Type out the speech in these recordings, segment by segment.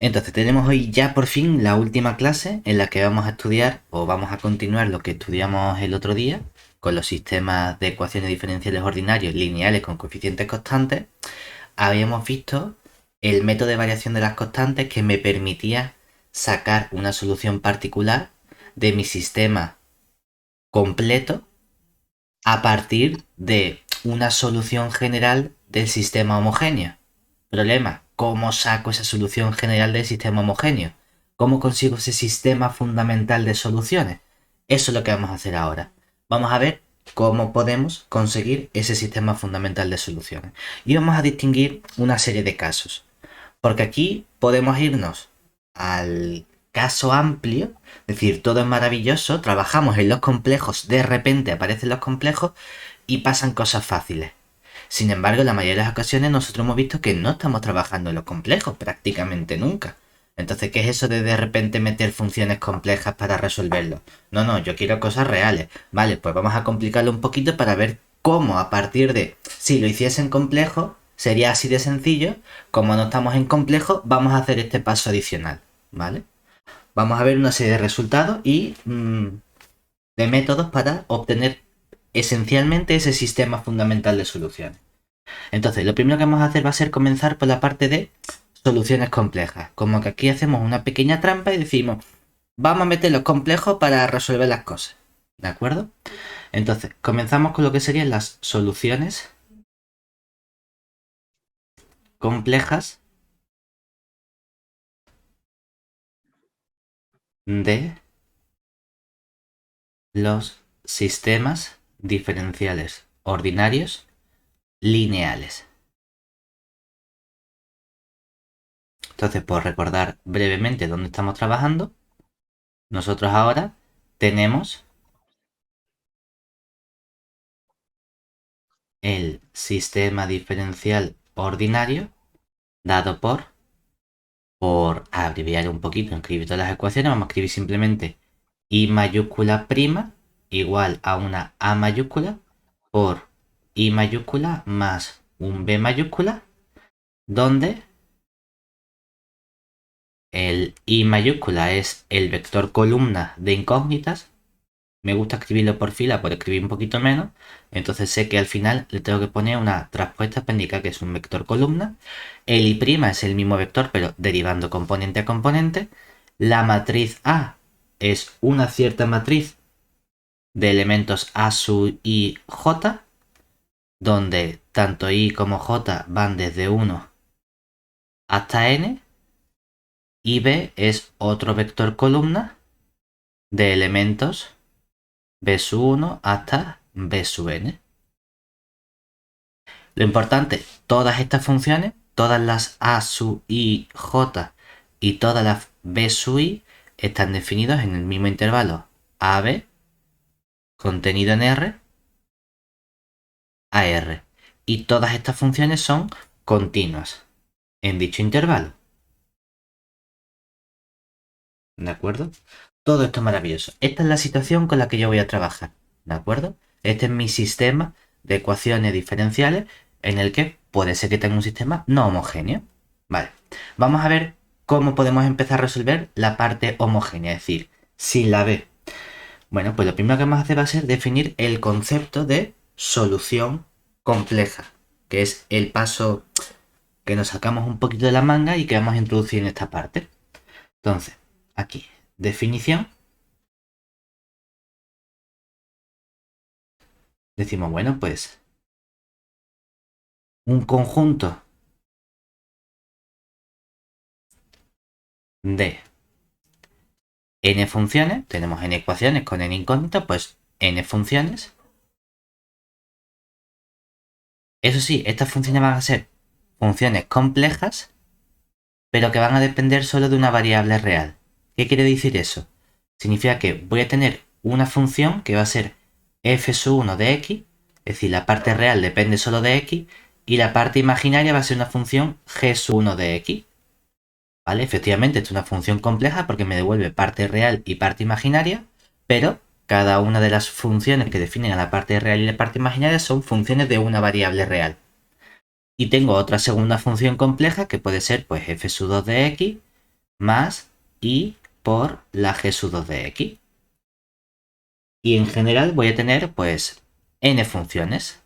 Entonces tenemos hoy ya por fin la última clase en la que vamos a estudiar o vamos a continuar lo que estudiamos el otro día con los sistemas de ecuaciones diferenciales ordinarios lineales con coeficientes constantes. Habíamos visto el método de variación de las constantes que me permitía sacar una solución particular de mi sistema completo a partir de una solución general del sistema homogéneo. Problema, ¿cómo saco esa solución general del sistema homogéneo? ¿Cómo consigo ese sistema fundamental de soluciones? Eso es lo que vamos a hacer ahora. Vamos a ver cómo podemos conseguir ese sistema fundamental de soluciones. Y vamos a distinguir una serie de casos. Porque aquí podemos irnos al caso amplio, es decir, todo es maravilloso, trabajamos en los complejos, de repente aparecen los complejos y pasan cosas fáciles. Sin embargo, en la mayoría de las ocasiones nosotros hemos visto que no estamos trabajando en los complejos prácticamente nunca. Entonces, ¿qué es eso de repente meter funciones complejas para resolverlo? No, no, yo quiero cosas reales. Vale, pues vamos a complicarlo un poquito para ver cómo a partir de, si lo hiciesen complejo, sería así de sencillo. Como no estamos en complejo, vamos a hacer este paso adicional. ¿Vale? Vamos a ver una serie de resultados y de métodos para obtener esencialmente ese sistema fundamental de soluciones. Entonces, lo primero que vamos a hacer va a ser comenzar por la parte de soluciones complejas. Como que aquí hacemos una pequeña trampa y decimos, vamos a meter los complejos para resolver las cosas. ¿De acuerdo? Entonces, comenzamos con lo que serían las soluciones complejas de los sistemas diferenciales ordinarios lineales. Entonces, por recordar brevemente dónde estamos trabajando, nosotros ahora tenemos el sistema diferencial ordinario dado por abreviar un poquito, escribir todas las ecuaciones, vamos a escribir simplemente I mayúscula prima igual a una A mayúscula por I mayúscula más un B mayúscula, donde el I mayúscula es el vector columna de incógnitas. Me gusta escribirlo por fila por escribir un poquito menos. Entonces sé que al final le tengo que poner una traspuesta apéndica que es un vector columna. El I' es el mismo vector pero derivando componente a componente. La matriz A es una cierta matriz de elementos A sub I, J, donde tanto I como J van desde 1 hasta N. Y B es otro vector columna de elementos B sub 1 hasta B sub n. Lo importante, todas estas funciones, todas las A sub i, j y todas las B sub i están definidas en el mismo intervalo AB contenido en R a R. Y todas estas funciones son continuas en dicho intervalo. ¿De acuerdo? Todo esto es maravilloso. Esta es la situación con la que yo voy a trabajar. ¿De acuerdo? Este es mi sistema de ecuaciones diferenciales en el que puede ser que tenga un sistema no homogéneo. Vale. Vamos a ver cómo podemos empezar a resolver la parte homogénea, es decir, sin la B. Bueno, pues lo primero que vamos a hacer va a ser definir el concepto de solución compleja, que es el paso que nos sacamos un poquito de la manga y que vamos a introducir en esta parte. Entonces, aquí, definición. Decimos, bueno, pues un conjunto de n funciones, tenemos n ecuaciones con n incógnitas, pues n funciones. Eso sí, estas funciones van a ser funciones complejas, pero que van a depender solo de una variable real. ¿Qué quiere decir eso? Significa que voy a tener una función que va a ser f sub 1 de x, es decir, la parte real depende solo de x, y la parte imaginaria va a ser una función g sub 1 de x. ¿Vale? Efectivamente, esto es una función compleja porque me devuelve parte real y parte imaginaria, pero cada una de las funciones que definen a la parte real y la parte imaginaria son funciones de una variable real. Y tengo otra segunda función compleja que puede ser pues f sub 2 de x, más y por la g sub 2 de x. Y en general voy a tener pues n funciones.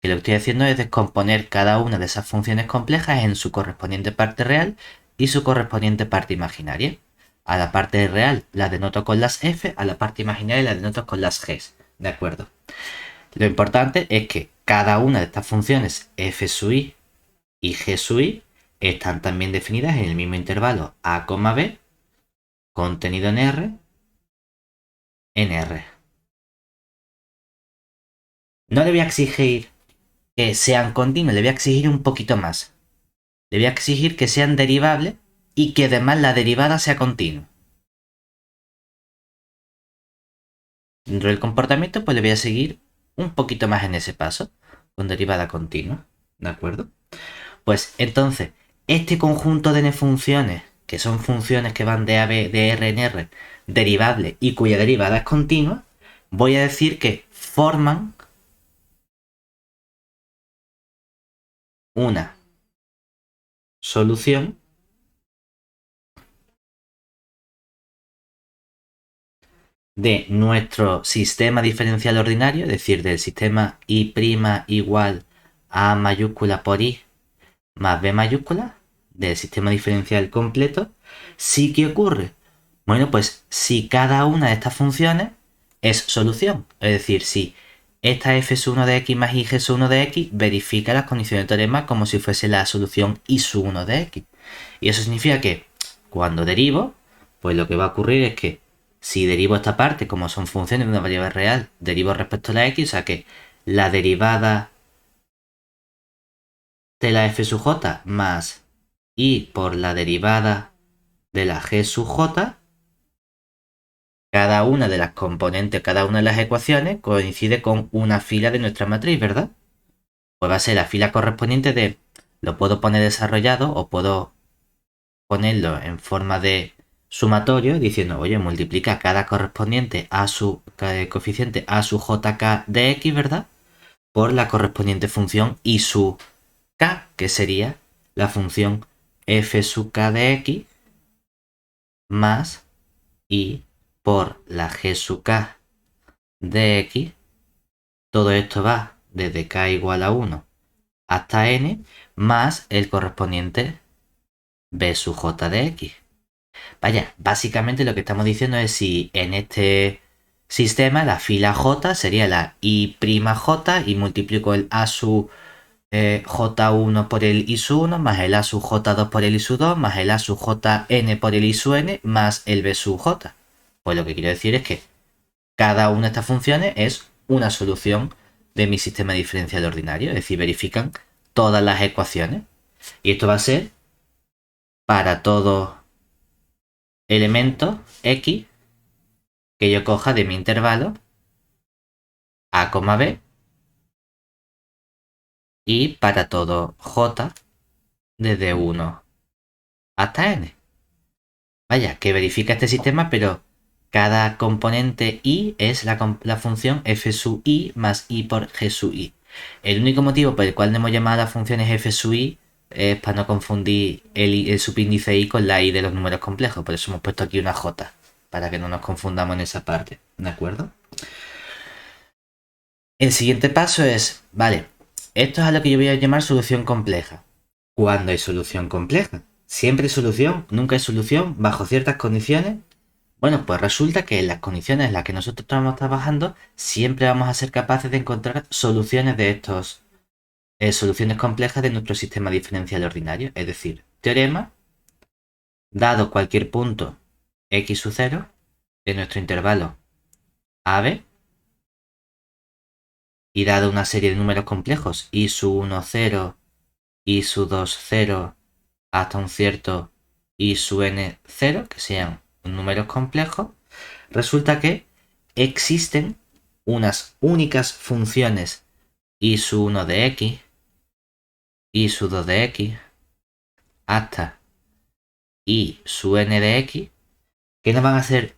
Que lo que estoy haciendo es descomponer cada una de esas funciones complejas en su correspondiente parte real y su correspondiente parte imaginaria. A la parte real la denoto con las f, a la parte imaginaria la denoto con las g's. ¿De acuerdo? Lo importante es que cada una de estas funciones f sub i y g sub i están también definidas en el mismo intervalo a, b, contenido en R. No le voy a exigir que sean continuos, le voy a exigir un poquito más. Le voy a exigir que sean derivables y que además la derivada sea continua. Dentro del comportamiento, pues le voy a seguir un poquito más en ese paso, con derivada continua. ¿De acuerdo? Pues entonces, este conjunto de n funciones, que son funciones que van de a b, de r en r, derivables y cuya derivada es continua, voy a decir que forman una solución de nuestro sistema diferencial ordinario, es decir, del sistema i' igual a mayúscula por i más b mayúscula, del sistema diferencial completo. ¿Sí que ocurre? Bueno, pues si cada una de estas funciones es solución, es decir, si esta f1 de x más i g1 de x verifica las condiciones del teorema como si fuese la solución i1 de x. Y eso significa que cuando derivo, pues lo que va a ocurrir es que si derivo esta parte, como son funciones de una variable real, derivo respecto a la x, o sea que la derivada de la f sub j más i por la derivada de la g sub j, cada una de las componentes, cada una de las ecuaciones coincide con una fila de nuestra matriz, ¿verdad? Pues va a ser la fila correspondiente de, lo puedo poner desarrollado o puedo ponerlo en forma de sumatorio diciendo, oye, multiplica cada correspondiente a su coeficiente a su jk de x, ¿verdad? Por la correspondiente función i sub k, que sería la función f sub k de x más i por la g sub k de x. Todo esto va desde k igual a 1 hasta n más el correspondiente b sub j de x. Vaya, básicamente lo que estamos diciendo es si en este sistema la fila j sería la i'j y multiplico el a sub j1 por el i sub 1 más el a sub j2 por el i sub 2 más el a sub jn por el i sub n más el b sub j. Pues lo que quiero decir es que cada una de estas funciones es una solución de mi sistema diferencial ordinario, es decir, verifican todas las ecuaciones. Y esto va a ser para todo elemento x que yo coja de mi intervalo a, b y para todo j desde 1 hasta n. Vaya, que verifica este sistema, pero cada componente i es la función f sub i más i por g sub i. El único motivo por el cual no hemos llamado a las funciones f sub i es para no confundir el subíndice i con la i de los números complejos. Por eso hemos puesto aquí una j, para que no nos confundamos en esa parte. ¿De acuerdo? El siguiente paso es, vale, esto es a lo que yo voy a llamar solución compleja. ¿Cuándo hay solución compleja? ¿Siempre hay solución? ¿Nunca hay solución? ¿Bajo ciertas condiciones? Bueno, pues resulta que en las condiciones en las que nosotros estamos trabajando siempre vamos a ser capaces de encontrar soluciones de estos soluciones complejas de nuestro sistema diferencial ordinario. Es decir, teorema, dado cualquier punto x sub 0 de nuestro intervalo AB y dado una serie de números complejos i sub 1, 0, i sub 2, 0, hasta un cierto i sub n 0, que sean números complejos, resulta que existen unas únicas funciones i sub 1 de x, i sub 2 de x, hasta i sub n de x, que no van a ser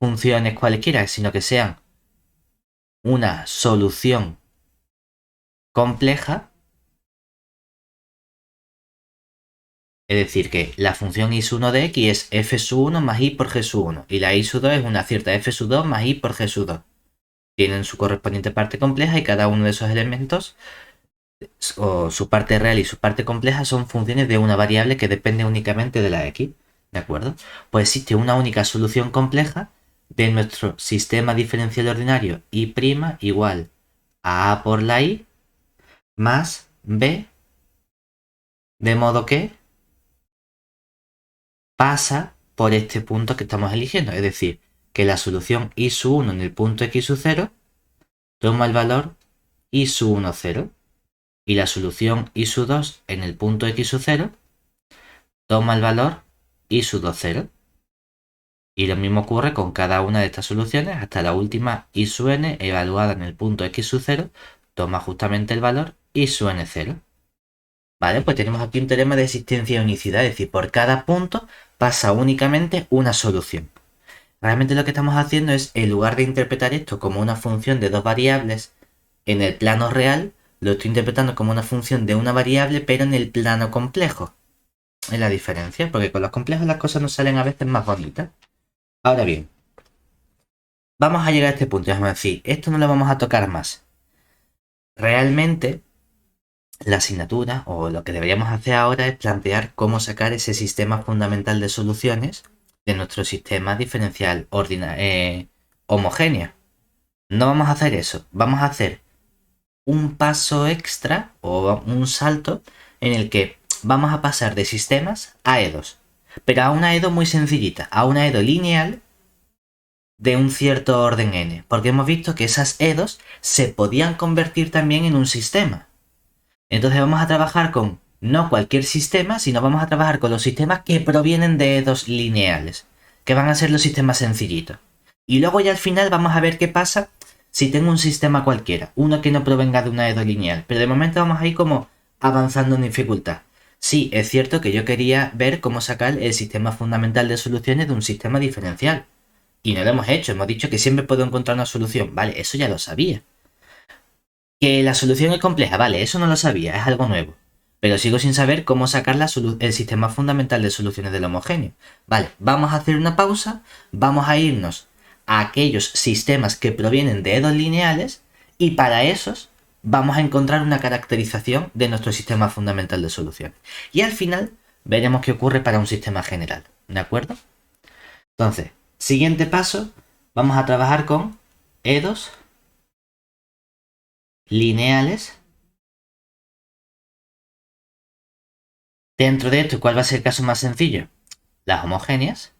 funciones cualquiera, sino que sean una solución compleja Es decir, que la función i sub 1 de x es f sub 1 más i por g sub 1. Y la i sub 2 es una cierta f sub 2 más i por g sub 2. Tienen su correspondiente parte compleja y cada uno de esos elementos, o su parte real y su parte compleja, son funciones de una variable que depende únicamente de la x. ¿De acuerdo? Pues existe una única solución compleja de nuestro sistema diferencial ordinario y' igual a por la i más b, de modo que pasa por este punto que estamos eligiendo. Es decir, que la solución i sub 1 en el punto x sub 0 toma el valor i sub 1, 0. Y la solución i sub 2 en el punto x sub 0 toma el valor i sub 2, 0. Y lo mismo ocurre con cada una de estas soluciones hasta la última i sub n evaluada en el punto x sub 0 toma justamente el valor i sub n, 0. Vale, pues tenemos aquí un teorema de existencia de unicidad, es decir, por cada punto pasa únicamente una solución. Realmente lo que estamos haciendo es, en lugar de interpretar esto como una función de dos variables en el plano real, lo estoy interpretando como una función de una variable pero en el plano complejo. Es la diferencia, porque con los complejos las cosas nos salen a veces más bonitas. Ahora bien, vamos a llegar a este punto y vamos a decir, esto no lo vamos a tocar más. Realmente, la asignatura, o lo que deberíamos hacer ahora, es plantear cómo sacar ese sistema fundamental de soluciones de nuestro sistema diferencial homogéneo. No vamos a hacer eso, vamos a hacer un paso extra o un salto en el que vamos a pasar de sistemas a EDOs, pero a una EDO muy sencillita, a una EDO lineal de un cierto orden n, porque hemos visto que esas EDOs se podían convertir también en un sistema. Entonces vamos a trabajar con no cualquier sistema, sino vamos a trabajar con los sistemas que provienen de EDOs lineales, que van a ser los sistemas sencillitos. Y luego ya al final vamos a ver qué pasa si tengo un sistema cualquiera, uno que no provenga de una EDO lineal. Pero de momento vamos a ir como avanzando en dificultad. Sí, es cierto que yo quería ver cómo sacar el sistema fundamental de soluciones de un sistema diferencial. Y no lo hemos hecho, hemos dicho que siempre puedo encontrar una solución. Vale, eso ya lo sabía. Que la solución es compleja, vale, eso no lo sabía, es algo nuevo. Pero sigo sin saber cómo sacar el sistema fundamental de soluciones del homogéneo. Vale, vamos a hacer una pausa, vamos a irnos a aquellos sistemas que provienen de EDOs lineales y para esos vamos a encontrar una caracterización de nuestro sistema fundamental de soluciones. Y al final veremos qué ocurre para un sistema general, ¿de acuerdo? Entonces, siguiente paso, vamos a trabajar con EDOs lineales. Dentro de esto, ¿cuál va a ser el caso más sencillo? Las homogéneas.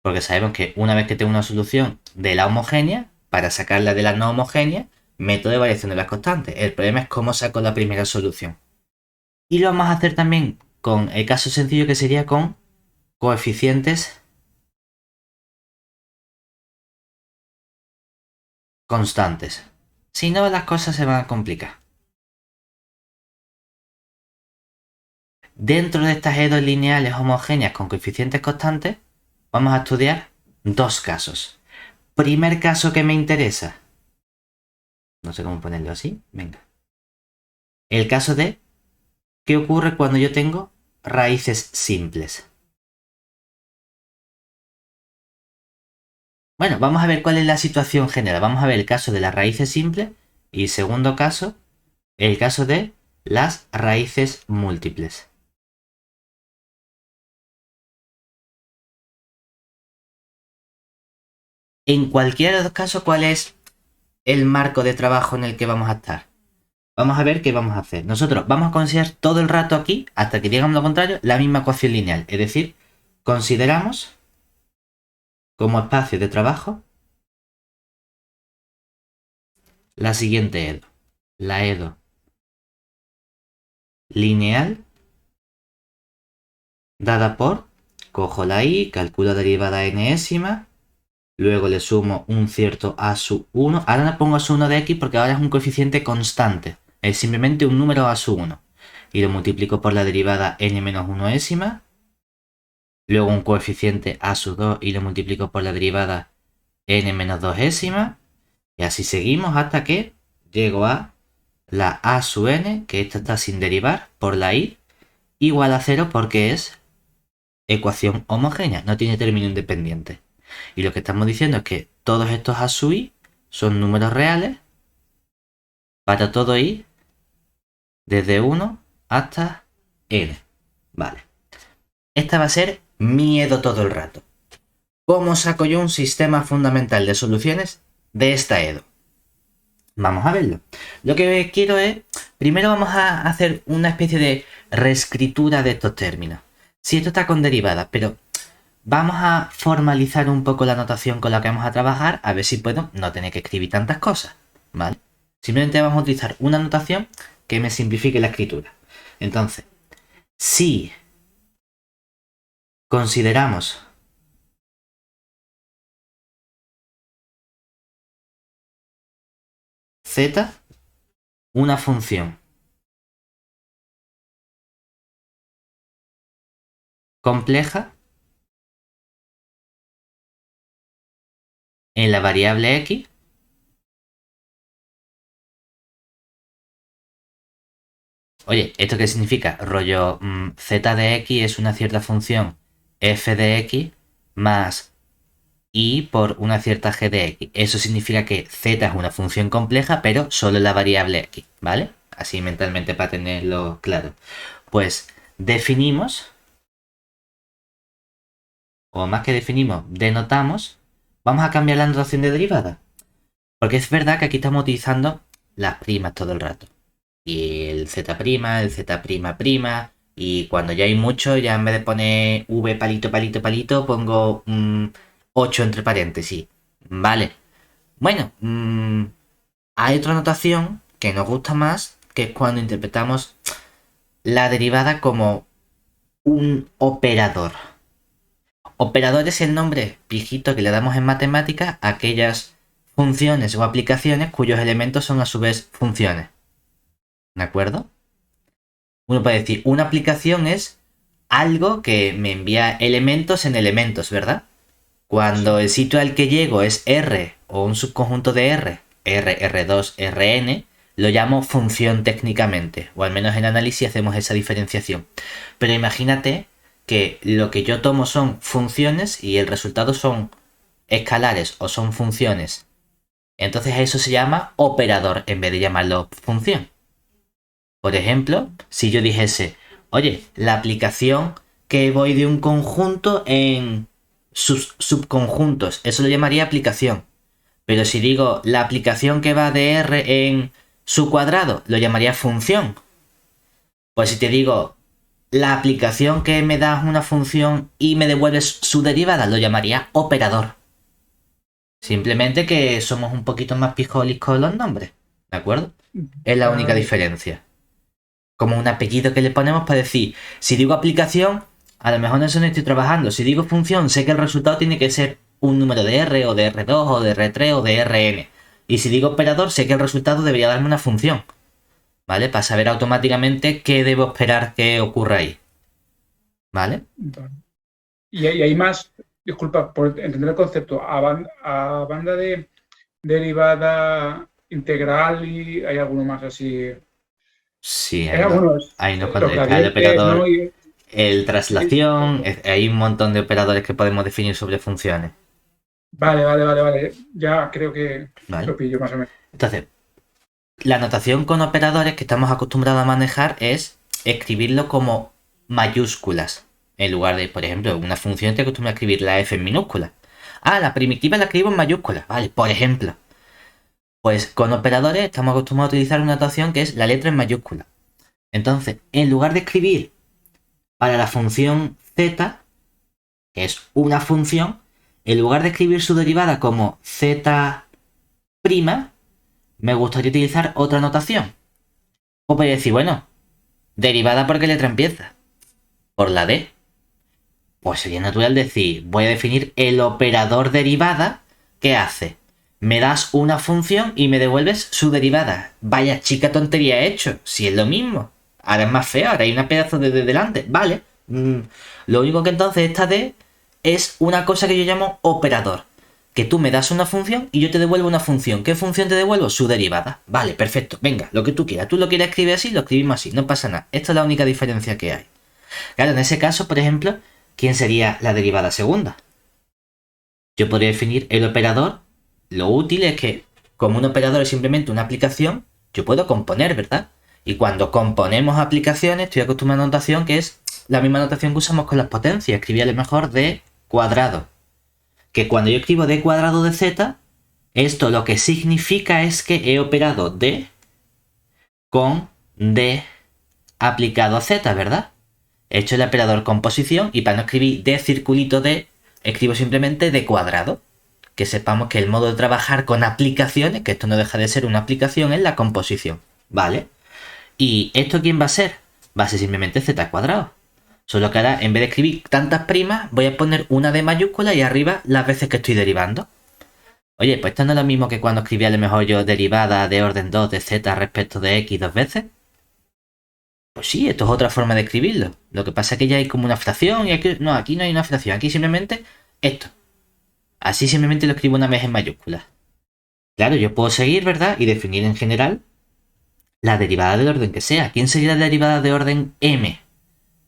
Porque sabemos que una vez que tengo una solución de la homogénea, para sacarla de la no homogénea, método de variación de las constantes. El problema es cómo saco la primera solución. Y lo vamos a hacer también con el caso sencillo, que sería con coeficientes constantes. Si no, las cosas se van a complicar. Dentro de estas EDOs lineales homogéneas con coeficientes constantes, vamos a estudiar dos casos. Primer caso que me interesa. No sé cómo ponerlo así. Venga. El caso de qué ocurre cuando yo tengo raíces simples. Bueno, vamos a ver cuál es la situación general. Vamos a ver el caso de las raíces simples y segundo caso, el caso de las raíces múltiples. En cualquiera de los casos, ¿cuál es el marco de trabajo en el que vamos a estar? Vamos a ver qué vamos a hacer. Nosotros vamos a considerar todo el rato aquí, hasta que digamos lo contrario, la misma ecuación lineal. Es decir, consideramos como espacio de trabajo la siguiente EDO. La EDO lineal dada por, cojo la i, calculo derivada enésima, luego le sumo un cierto a sub 1. Ahora no pongo a sub 1 de x porque ahora es un coeficiente constante. Es simplemente un número a sub 1. Y lo multiplico por la derivada n menos 1ésima. Luego un coeficiente a sub 2 y lo multiplico por la derivada n menos 2ésima. Y así seguimos hasta que llego a la a sub n, que esta está sin derivar, por la i, igual a 0 porque es ecuación homogénea, no tiene término independiente. Y lo que estamos diciendo es que todos estos a sub i son números reales para todo i desde 1 hasta n. Vale. Esta va a ser miedo todo el rato. ¿Cómo saco yo un sistema fundamental de soluciones de esta EDO? Vamos a verlo. Lo que quiero es, primero vamos a hacer una especie de reescritura de estos términos. Sí, esto está con derivadas, pero vamos a formalizar un poco la notación con la que vamos a trabajar, a ver si puedo no tener que escribir tantas cosas, ¿vale? Simplemente vamos a utilizar una notación que me simplifique la escritura. Entonces, si consideramos z una función compleja en la variable x, oye, ¿esto qué significa? Rollo, z de x es una cierta función f de x más y por una cierta g de x. Eso significa que z es una función compleja, pero solo en la variable x, ¿vale? Así mentalmente para tenerlo claro. Pues definimos, o más que definimos, denotamos, vamos a cambiar la notación de derivada. Porque es verdad que aquí estamos utilizando las primas todo el rato. Y el z', el z'', y cuando ya hay mucho, ya en vez de poner v palito, palito, palito, pongo 8 entre paréntesis. Vale. Bueno, hay otra notación que nos gusta más, que es cuando interpretamos la derivada como un operador. Operador es el nombre viejito que le damos en matemáticas a aquellas funciones o aplicaciones cuyos elementos son a su vez funciones. ¿De acuerdo? Uno puede decir, una aplicación es algo que me envía elementos en elementos, ¿verdad? Cuando el sitio al que llego es R o un subconjunto de R, R2, Rn, lo llamo función técnicamente, o al menos en análisis hacemos esa diferenciación. Pero imagínate que lo que yo tomo son funciones y el resultado son escalares o son funciones. Entonces eso se llama operador en vez de llamarlo función. Por ejemplo, si yo dijese, oye, la aplicación que voy de un conjunto en sus subconjuntos, eso lo llamaría aplicación. Pero si digo la aplicación que va de R en su cuadrado, lo llamaría función. Pues si te digo la aplicación que me da una función y me devuelves su derivada, lo llamaría operador. Simplemente que somos un poquito más pijolis con los nombres, ¿de acuerdo? Es la única diferencia. Como un apellido que le ponemos para decir, si digo aplicación, a lo mejor en eso no estoy trabajando. Si digo función, sé que el resultado tiene que ser un número de R, o de R2, o de R3, o de Rn. Y si digo operador, sé que el resultado debería darme una función, ¿vale? Para saber automáticamente qué debo esperar que ocurra ahí, ¿vale? Y hay más, disculpa, por entender el concepto, a banda de derivada integral y hay alguno más así. Sí, Hay algunos, hay unos los cuantos. Está el gradientes, ¿no? operador, el traslación, hay un montón de operadores que podemos definir sobre funciones. Vale. Ya creo que ¿Vale? lo pillo más o menos. Entonces, la notación con operadores que estamos acostumbrados a manejar es escribirlo como mayúsculas. En lugar de, por ejemplo, una función te acostumbra a escribir la f en minúscula. Ah, la primitiva la escribo en mayúsculas. Vale, por ejemplo. Pues con operadores estamos acostumbrados a utilizar una notación que es la letra en mayúscula. Entonces, en lugar de escribir para la función z, que es una función, en lugar de escribir su derivada como z', me gustaría utilizar otra notación. O podría decir, bueno, derivada por qué letra empieza. Por la d. Pues sería natural decir, voy a definir el operador derivada que hace. Me das una función y me devuelves su derivada. Vaya chica tontería he hecho, si es lo mismo. Ahora es más feo, ahora hay una pedazo de delante. Vale. Lo único que entonces esta d es una cosa que yo llamo operador. que tú me das una función y yo te devuelvo una función. ¿Qué función te devuelvo? Su derivada. Vale, perfecto. Venga, lo que tú quieras. Tú lo quieres escribir así, lo escribimos así. No pasa nada. Esta es la única diferencia que hay. Claro, en ese caso, por ejemplo, ¿quién sería la derivada segunda? Yo podría definir el operador. Lo útil es que, como un operador es simplemente una aplicación, yo puedo componer, ¿verdad? Y cuando componemos aplicaciones, estoy acostumbrado a una notación que es la misma notación que usamos con las potencias. Escribí a lo mejor d cuadrado. Que cuando yo escribo d cuadrado de z, esto lo que significa es que he operado d con d aplicado a z, ¿verdad? He hecho el operador composición y para no escribir d circulito d, escribo simplemente d cuadrado. Que sepamos que el modo de trabajar con aplicaciones, que esto no deja de ser una aplicación, es la composición, ¿vale? ¿Y esto quién va a ser? Va a ser simplemente z cuadrado. Solo que ahora, en vez de escribir tantas primas, voy a poner una d mayúscula y arriba las veces que estoy derivando. Oye, pues esto no es lo mismo que cuando escribía a lo mejor yo derivada de orden 2 de z respecto de x dos veces. Pues sí, esto es otra forma de escribirlo. Lo que pasa es que ya hay como una fracción y aquí no hay una fracción. Aquí simplemente esto. Así simplemente lo escribo una vez en mayúsculas. Claro, yo puedo seguir, ¿verdad? Y definir en general la derivada del orden que sea. ¿Quién sería la derivada de orden m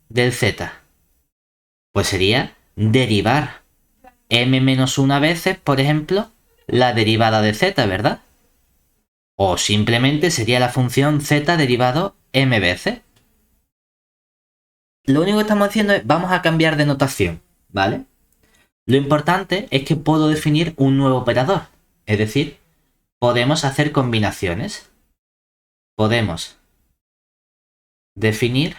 del z? Pues sería derivar m menos una veces, por ejemplo, la derivada de z, ¿verdad? O simplemente sería la función z derivado m veces. Lo único que estamos haciendo es, vamos a cambiar de notación, ¿vale? Lo importante es que puedo definir un nuevo operador. Es decir, podemos hacer combinaciones. Podemos definir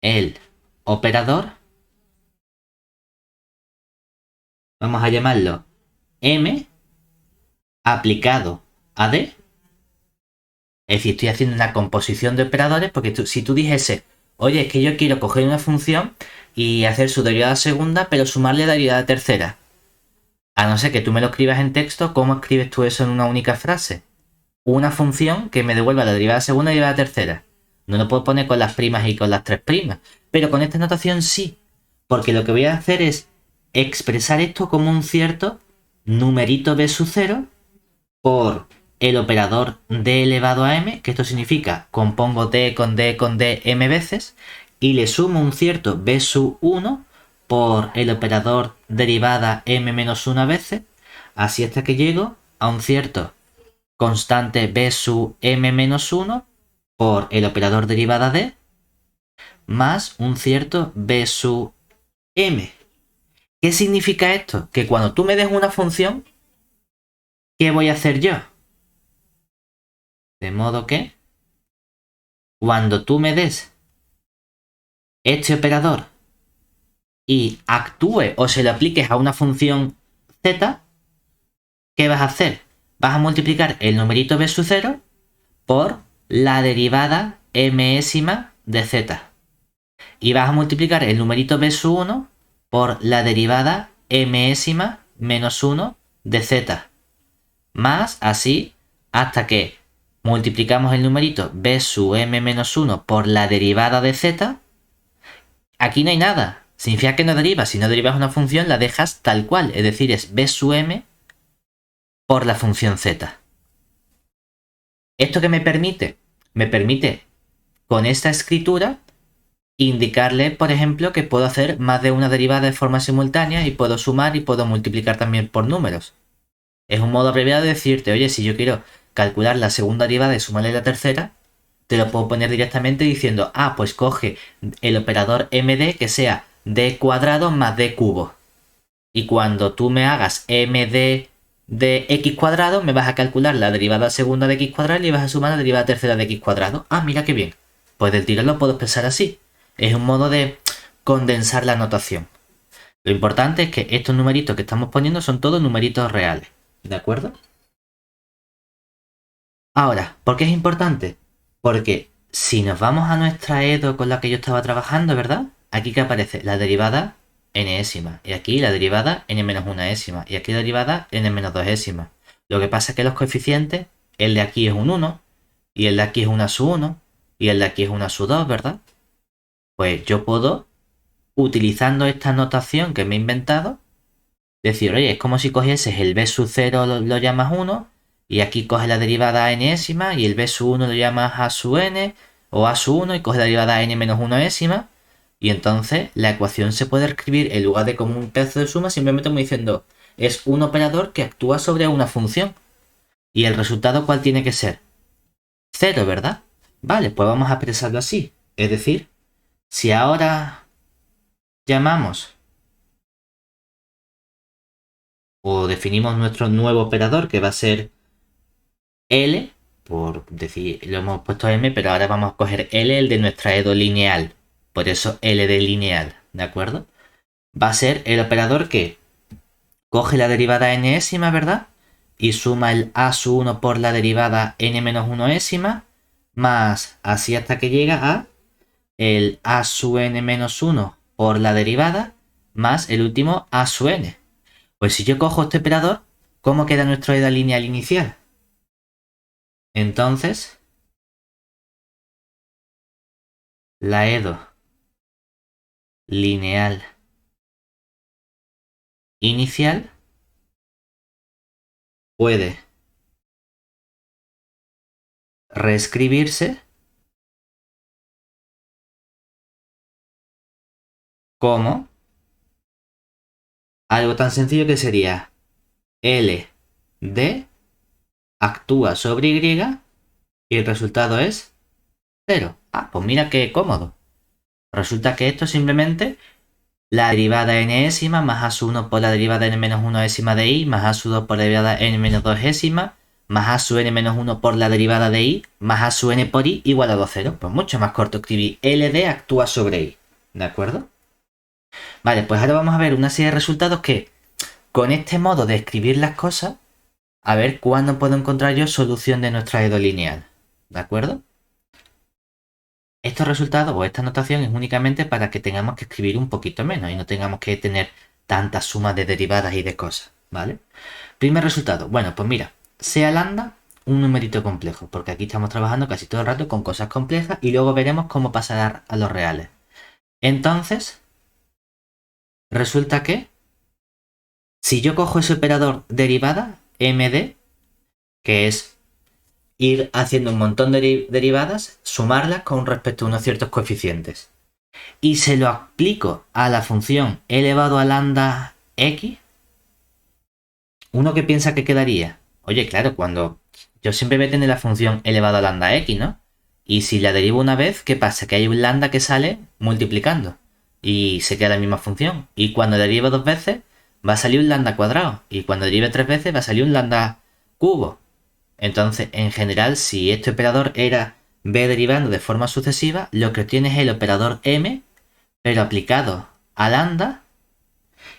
el operador. Vamos a llamarlo m aplicado a d. Es decir, estoy haciendo una composición de operadores porque si tú dijese, oye, es que yo quiero coger una función y hacer su derivada segunda, pero sumarle la derivada tercera. A no ser que tú me lo escribas en texto, ¿cómo escribes tú eso en una única frase? Una función que me devuelva la derivada segunda y la derivada tercera. No lo puedo poner con las primas y con las tres primas. Pero con esta notación sí. Porque lo que voy a hacer es expresar esto como un cierto numerito b sub 0 por el operador d elevado a m, que esto significa compongo d con d con d m veces, y le sumo un cierto b sub 1 por el operador derivada m menos 1 veces, así hasta que llego a un cierto constante b sub m menos 1 por el operador derivada d más un cierto b sub m. ¿Qué significa esto? Que cuando tú me des una función, ¿qué voy a hacer yo? De modo que cuando tú me des este operador y actúe o se lo apliques a una función z, ¿qué vas a hacer? Vas a multiplicar el numerito b sub 0 por la derivada mésima de z. Y vas a multiplicar el numerito b sub 1 por la derivada mésima menos 1 de z. Más así hasta que multiplicamos el numerito b sub m menos 1 por la derivada de z. Aquí no hay nada. Significa que no deriva. Si no derivas una función, la dejas tal cual. Es decir, es b sub m por la función z. ¿Esto qué me permite? Me permite, con esta escritura, indicarle, por ejemplo, que puedo hacer más de una derivada de forma simultánea y puedo sumar y puedo multiplicar también por números. Es un modo abreviado de decirte, oye, si yo quiero calcular la segunda derivada y sumarle la tercera, te lo puedo poner directamente diciendo, pues coge el operador md que sea d cuadrado más d cubo. Y cuando tú me hagas md de x cuadrado, me vas a calcular la derivada segunda de x cuadrado y vas a sumar la derivada tercera de x cuadrado. Mira qué bien. Pues del tirón lo puedo expresar así. Es un modo de condensar la notación. Lo importante es que estos numeritos que estamos poniendo son todos numeritos reales. ¿De acuerdo? Ahora, ¿por qué es importante? Porque si nos vamos a nuestra EDO con la que yo estaba trabajando, ¿verdad? Aquí que aparece la derivada n-ésima. Y aquí la derivada n-1ésima. Y aquí la derivada n-2ésima. Lo que pasa es que los coeficientes, el de aquí es un 1, y el de aquí es una sub 1, y el de aquí es una sub 2, ¿verdad? Pues yo puedo utilizando esta notación que me he inventado, decir, oye, es como si cogieses el b sub 0 lo llamas 1 y aquí coges la derivada enésima y el b sub 1 lo llamas a sub n o a sub 1 y coges la derivada n menos 1 ésima y entonces la ecuación se puede escribir en lugar de como un tercio de suma simplemente como diciendo es un operador que actúa sobre una función y el resultado ¿cuál tiene que ser? 0, ¿verdad? Vale, pues vamos a expresarlo así. Es decir, si ahora llamamos o definimos nuestro nuevo operador que va a ser L, por decir, lo hemos puesto M, pero ahora vamos a coger L, el de nuestra edo lineal. Por eso L de lineal, ¿de acuerdo? Va a ser el operador que coge la derivada enésima, ¿verdad? Y suma el a sub 1 por la derivada n menos 1 ésima, más así hasta que llega a el a sub n menos 1 por la derivada, más el último a sub n. Pues si yo cojo este operador, ¿cómo queda nuestro edo lineal inicial? Entonces, la edo lineal inicial puede reescribirse como algo tan sencillo que sería L de actúa sobre Y y el resultado es 0. Ah, pues mira qué cómodo. Resulta que esto es simplemente la derivada enésima más a sub 1 por la derivada n menos 1 ésima de i más a sub 2 por la derivada n menos 2 ésima más a sub n menos 1 por la derivada de i más a sub n por i igual a 2, 0. Pues mucho más corto escribir L de actúa sobre i. ¿De acuerdo? Vale, pues ahora vamos a ver una serie de resultados que con este modo de escribir las cosas, a ver cuándo puedo encontrar yo solución de nuestra edo lineal. ¿De acuerdo? Estos resultados o esta notación es únicamente para que tengamos que escribir un poquito menos y no tengamos que tener tantas sumas de derivadas y de cosas, ¿vale? Primer resultado. Bueno, pues mira, sea lambda un numerito complejo, porque aquí estamos trabajando casi todo el rato con cosas complejas y luego veremos cómo pasar a los reales. Entonces, resulta que si yo cojo ese operador derivada, md, que es ir haciendo un montón de derivadas, sumarlas con respecto a unos ciertos coeficientes, y se lo aplico a la función elevado a lambda x, uno que piensa que quedaría, oye, claro, cuando yo siempre voy a tener la función elevado a lambda x, ¿no? Y si la derivo una vez, ¿qué pasa? Que hay un lambda que sale multiplicando y se queda la misma función. Y cuando derivo dos veces, va a salir un lambda cuadrado. Y cuando derive tres veces, va a salir un lambda cubo. Entonces, en general, si este operador era b derivando de forma sucesiva, lo que obtienes es el operador m, pero aplicado a lambda,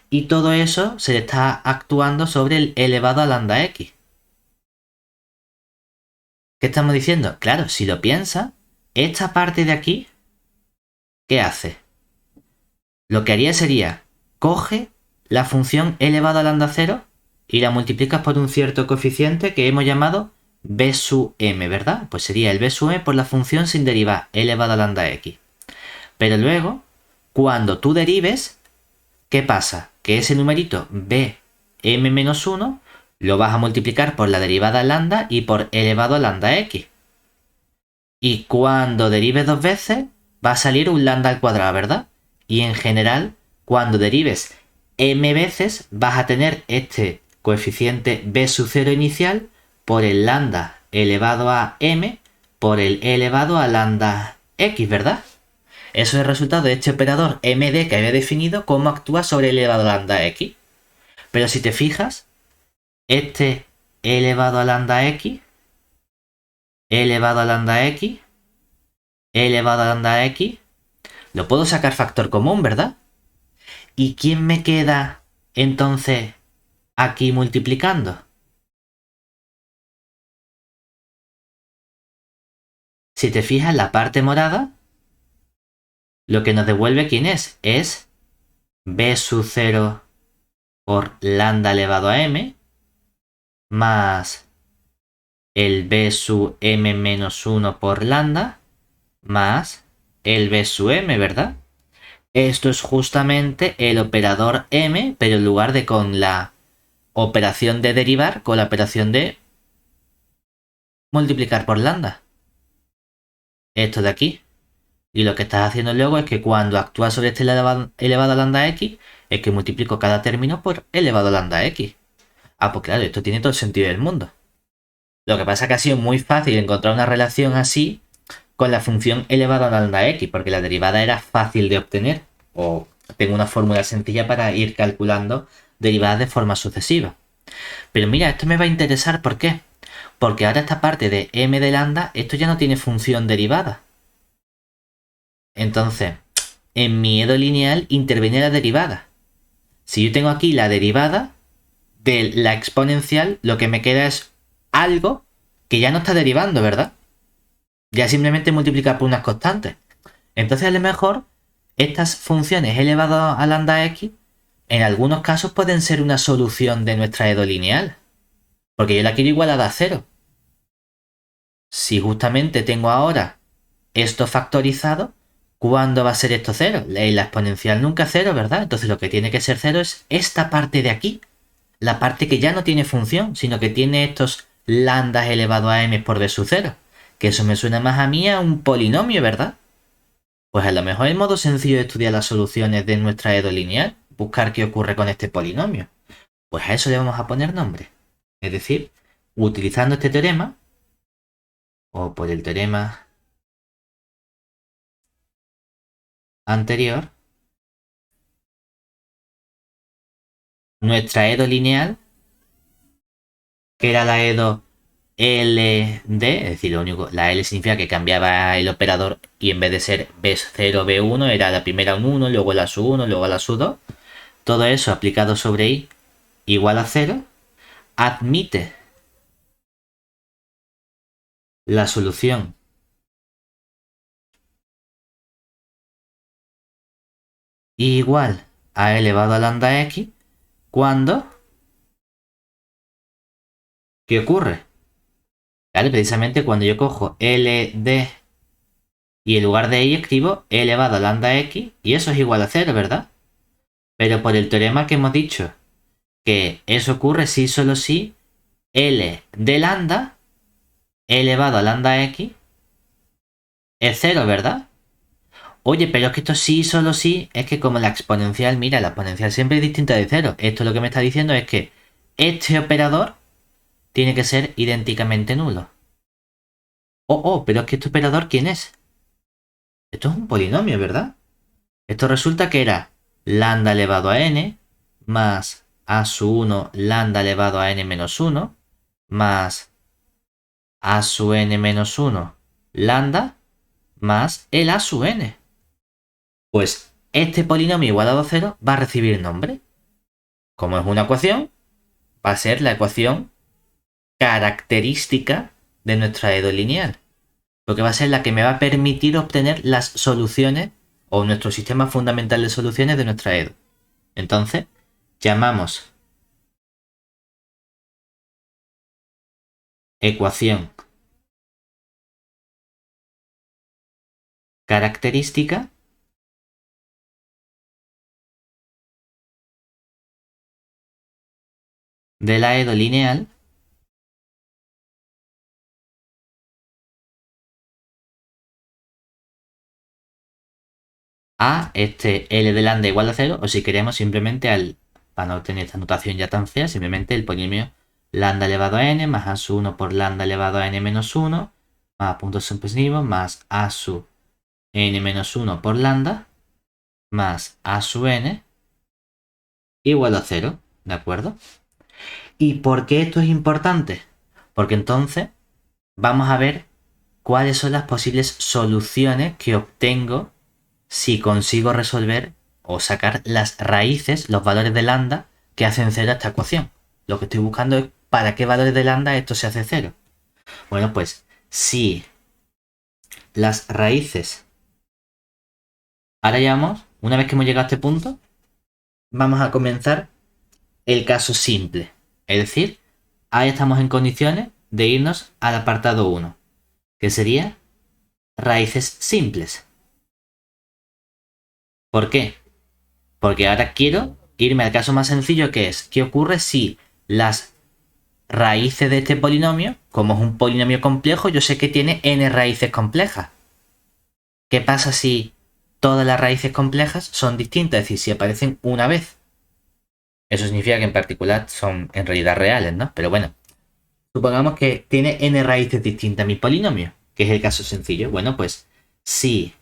y todo eso se le está actuando sobre el elevado a lambda x. ¿Qué estamos diciendo? Claro, si lo piensas, esta parte de aquí, ¿qué hace? Lo que haría sería, coge la función elevado a lambda 0 y la multiplicas por un cierto coeficiente que hemos llamado b sub m, ¿verdad? Pues sería el b sub m por la función sin derivar, elevado a lambda x. Pero luego, cuando tú derives, ¿qué pasa? Que ese numerito b m menos 1 lo vas a multiplicar por la derivada lambda y por elevado a lambda x. Y cuando derives dos veces, va a salir un lambda al cuadrado, ¿verdad? Y en general, cuando derives m veces, vas a tener este coeficiente b sub 0 inicial por el lambda elevado a m por el elevado a lambda x, ¿verdad? Eso es el resultado de este operador md que había definido cómo actúa sobre el elevado a lambda x. Pero si te fijas, este elevado a lambda x, elevado a lambda x, elevado a lambda x, lo puedo sacar factor común, ¿verdad? ¿Y quién me queda entonces aquí multiplicando? Si te fijas, la parte morada, lo que nos devuelve quién es b sub 0 por lambda elevado a m más el b sub m menos 1 por lambda más el b sub m, ¿verdad? Esto es justamente el operador m, pero en lugar de con la operación de derivar, con la operación de multiplicar por lambda. Esto de aquí. Y lo que estás haciendo luego es que cuando actúas sobre este elevado a lambda x, es que multiplico cada término por elevado a lambda x. Ah, pues claro, esto tiene todo el sentido del mundo. Lo que pasa es que ha sido muy fácil encontrar una relación así con la función elevado a lambda x, porque la derivada era fácil de obtener. O tengo una fórmula sencilla para ir calculando derivadas de forma sucesiva. Pero mira, esto me va a interesar, ¿por qué? Porque ahora esta parte de m de lambda, esto ya no tiene función derivada. Entonces, en mi edo lineal interviene la derivada. Si yo tengo aquí la derivada de la exponencial, lo que me queda es algo que ya no está derivando, ¿verdad? Ya simplemente multiplicar por unas constantes. Entonces, a lo mejor, estas funciones elevadas a lambda x, en algunos casos pueden ser una solución de nuestra edo lineal. Porque yo la quiero igualada a cero. Si justamente tengo ahora esto factorizado, ¿cuándo va a ser esto cero? La exponencial nunca es cero, ¿verdad? Entonces lo que tiene que ser cero es esta parte de aquí. La parte que ya no tiene función, sino que tiene estos lambdas elevado a m por b sub 0. Que eso me suena más a mí a un polinomio, ¿verdad? Pues a lo mejor el modo sencillo de estudiar las soluciones de nuestra edo lineal, buscar qué ocurre con este polinomio. Pues a eso le vamos a poner nombre. Es decir, utilizando este teorema, o por el teorema anterior, nuestra edo lineal, que era la edo LD, es decir, lo único, la L significa que cambiaba el operador y en vez de ser B0, B1, era la primera un 1, luego la sub 1, luego la sub 2. Todo eso aplicado sobre I igual a 0, admite la solución igual a elevado a lambda x cuando, ¿qué ocurre? ¿Vale? Precisamente cuando yo cojo LD y en lugar de I escribo E elevado a lambda x y eso es igual a 0, ¿verdad? Pero por el teorema que hemos dicho que eso ocurre si solo si L de lambda elevado a lambda x es 0, ¿verdad? Oye, pero es que esto sí, solo sí, es que como la exponencial, mira, la exponencial siempre es distinta de 0. Esto lo que me está diciendo es que este operador tiene que ser idénticamente nulo. Pero es que este operador, ¿quién es? Esto es un polinomio, ¿verdad? Esto resulta que era lambda elevado a n más a sub 1 lambda elevado a n menos 1 más a sub n menos 1 lambda más el a sub n. Pues este polinomio igualado a 0 va a recibir nombre. Como es una ecuación, va a ser la ecuación característica de nuestra edo lineal. Porque va a ser la que me va a permitir obtener las soluciones o nuestro sistema fundamental de soluciones de nuestra edo. Entonces, llamamos ecuación característica de la edo lineal a este L de lambda igual a 0, o si queremos simplemente para no tener esta notación ya tan fea, simplemente el polinomio lambda elevado a n más a sub 1 por lambda elevado a n menos 1 más puntos suspensivos más a sub n menos 1 por lambda más a sub n igual a 0, ¿de acuerdo? ¿Y por qué esto es importante? Porque entonces vamos a ver cuáles son las posibles soluciones que obtengo si consigo resolver o sacar las raíces, los valores de lambda que hacen cero a esta ecuación. Lo que estoy buscando es para qué valores de lambda esto se hace cero. Bueno, pues si las raíces... Ahora ya vamos, una vez que hemos llegado a este punto, vamos a comenzar el caso simple. Es decir, ahí estamos en condiciones de irnos al apartado 1, que sería raíces simples. ¿Por qué? Porque ahora quiero irme al caso más sencillo, que es, ¿qué ocurre si las raíces de este polinomio, como es un polinomio complejo, yo sé que tiene n raíces complejas? ¿Qué pasa si todas las raíces complejas son distintas? Es decir, si aparecen una vez. Eso significa que en particular son en realidad reales, ¿no? Pero bueno, supongamos que tiene n raíces distintas mi polinomio, que es el caso sencillo. Bueno, pues si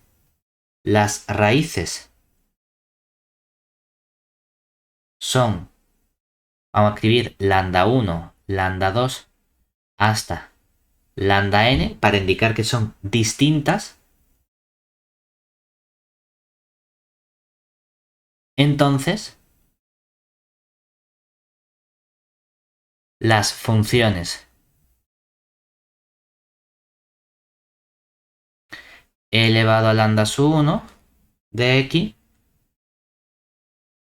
las raíces son, vamos a escribir lambda 1, lambda 2 hasta lambda n para indicar que son distintas, entonces las funciones e elevado a lambda sub 1 de x,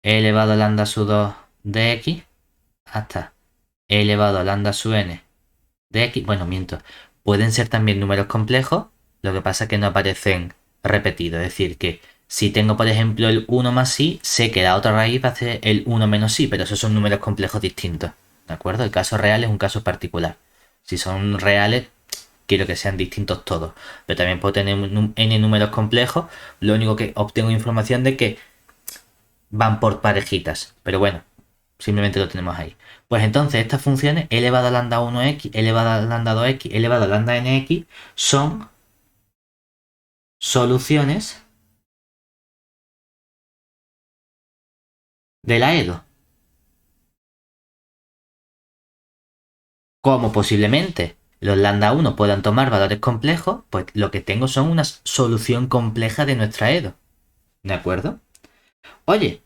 e elevado a lambda sub 2 de x, hasta e elevado a lambda sub n de x, bueno, miento, pueden ser también números complejos, lo que pasa es que no aparecen repetidos, es decir, que si tengo por ejemplo el 1 más i, sé que la otra raíz va a ser el 1 menos i, pero esos son números complejos distintos, ¿de acuerdo? El caso real es un caso particular. Si son reales, quiero que sean distintos todos, pero también puedo tener n números complejos, lo único que obtengo información de que van por parejitas, pero bueno, simplemente lo tenemos ahí. Pues entonces estas funciones elevado a lambda 1x, elevado a lambda 2x, elevado a lambda nx son soluciones de la EDO. Como posiblemente los lambda 1 puedan tomar valores complejos, pues lo que tengo son una solución compleja de nuestra EDO. ¿De acuerdo? Oye,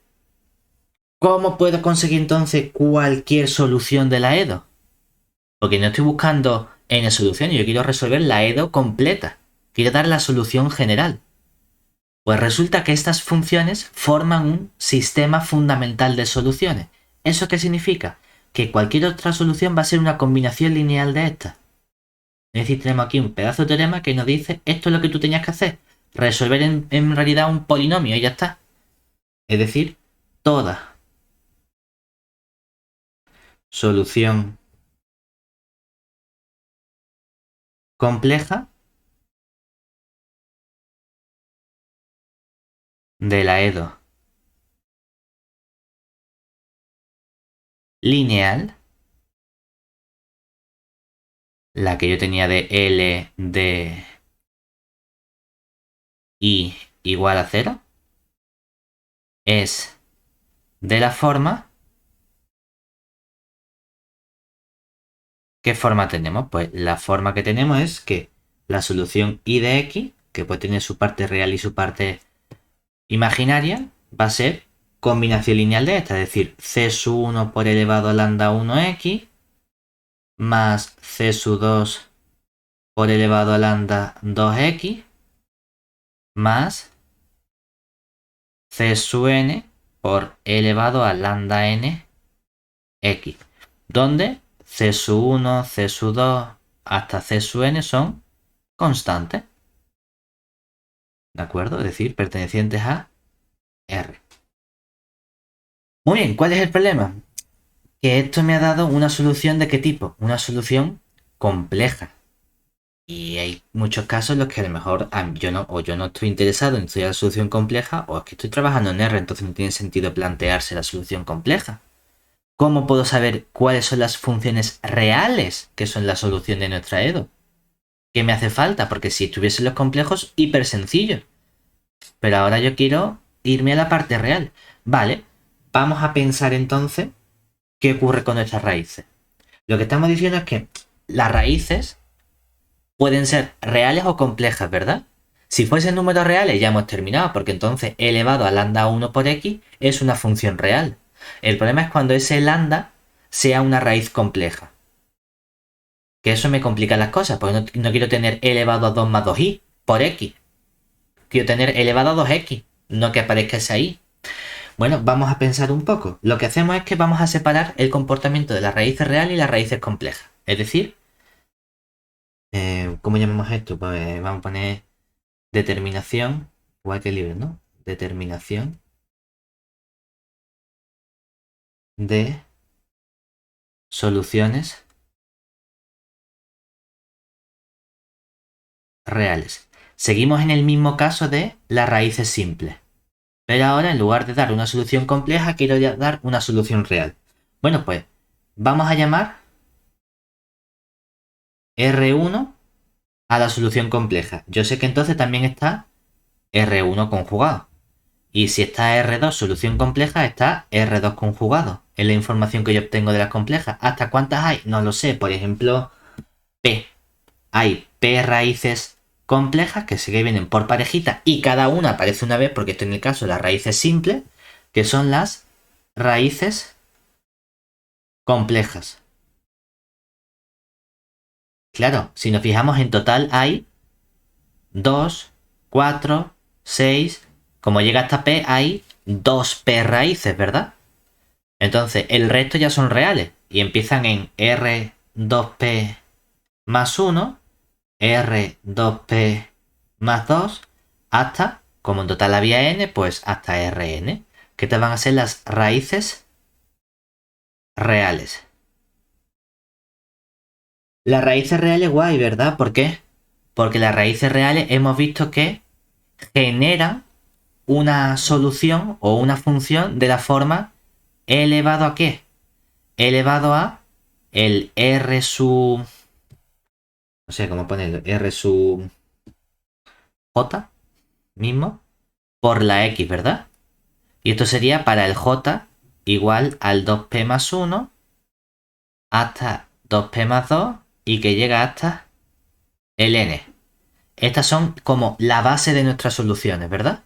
¿cómo puedo conseguir entonces cualquier solución de la EDO? Porque no estoy buscando n soluciones, yo quiero resolver la EDO completa. Quiero dar la solución general. Pues resulta que estas funciones forman un sistema fundamental de soluciones. ¿Eso qué significa? Que cualquier otra solución va a ser una combinación lineal de estas. Es decir, tenemos aquí un pedazo de teorema que nos dice esto es lo que tú tenías que hacer. Resolver en realidad un polinomio y ya está. Es decir, toda solución compleja de la EDO lineal, la que yo tenía de L de I igual a 0, es de la forma... ¿Qué forma tenemos? Pues la forma que tenemos es que la solución I de X, que puede tener su parte real y su parte imaginaria, va a ser combinación lineal de esta, es decir, C sub 1 por elevado a lambda 1x más C sub 2 por elevado a lambda 2x más C sub n por elevado a lambda n x, donde C sub 1, C sub 2 hasta C sub n son constantes. ¿De acuerdo? Es decir, pertenecientes a R. Muy bien, ¿cuál es el problema? Que esto me ha dado una solución de qué tipo? Una solución compleja. Y hay muchos casos en los que a lo mejor yo no estoy interesado en estudiar la solución compleja, o es que estoy trabajando en R, entonces no tiene sentido plantearse la solución compleja. ¿Cómo puedo saber cuáles son las funciones reales que son la solución de nuestra EDO? ¿Qué me hace falta? Porque si estuviesen los complejos, hiper sencillo. Pero ahora yo quiero irme a la parte real. Vale, vamos a pensar entonces qué ocurre con nuestras raíces. Lo que estamos diciendo es que las raíces pueden ser reales o complejas, ¿verdad? Si fuesen números reales ya hemos terminado, porque entonces e elevado a lambda 1 por x es una función real. El problema es cuando ese lambda sea una raíz compleja. Que eso me complica las cosas, porque no quiero tener e elevado a 2 más 2i por x. Quiero tener e elevado a 2x, no que aparezca esa i. Bueno, vamos a pensar un poco. Lo que hacemos es que vamos a separar el comportamiento de las raíces reales y las raíces complejas. Es decir, ¿cómo llamamos esto? Pues vamos a poner determinación, igual que libre, ¿no? determinación de soluciones reales. Seguimos en el mismo caso de las raíces simples. Pero ahora, en lugar de dar una solución compleja, quiero dar una solución real. Bueno, pues vamos a llamar R1 a la solución compleja. Yo sé que entonces también está R1 conjugado. Y si está R2 solución compleja, está R2 conjugado. Es la información que yo obtengo de las complejas. ¿Hasta cuántas hay? No lo sé. Por ejemplo, P. Hay P raíces complejas que se vienen por parejita y cada una aparece una vez, porque esto en el caso de las raíces simples, que son las raíces complejas. Claro, si nos fijamos en total hay 2, 4, 6. Como llega hasta P hay 2P raíces, ¿verdad? Entonces el resto ya son reales y empiezan en R2P más 1, R2P más 2, hasta, como en total había n, pues hasta Rn, que te van a ser las raíces reales. Las raíces reales guay, ¿verdad? ¿Por qué? Porque las raíces reales hemos visto que generan una solución o una función de la forma e elevado a ¿qué? E elevado a el R sub... no sé cómo ponerlo. R sub J mismo por la X, ¿verdad? Y esto sería para el J igual al 2P más 1 hasta 2P más 2 y que llega hasta el N. Estas son como la base de nuestras soluciones, ¿verdad?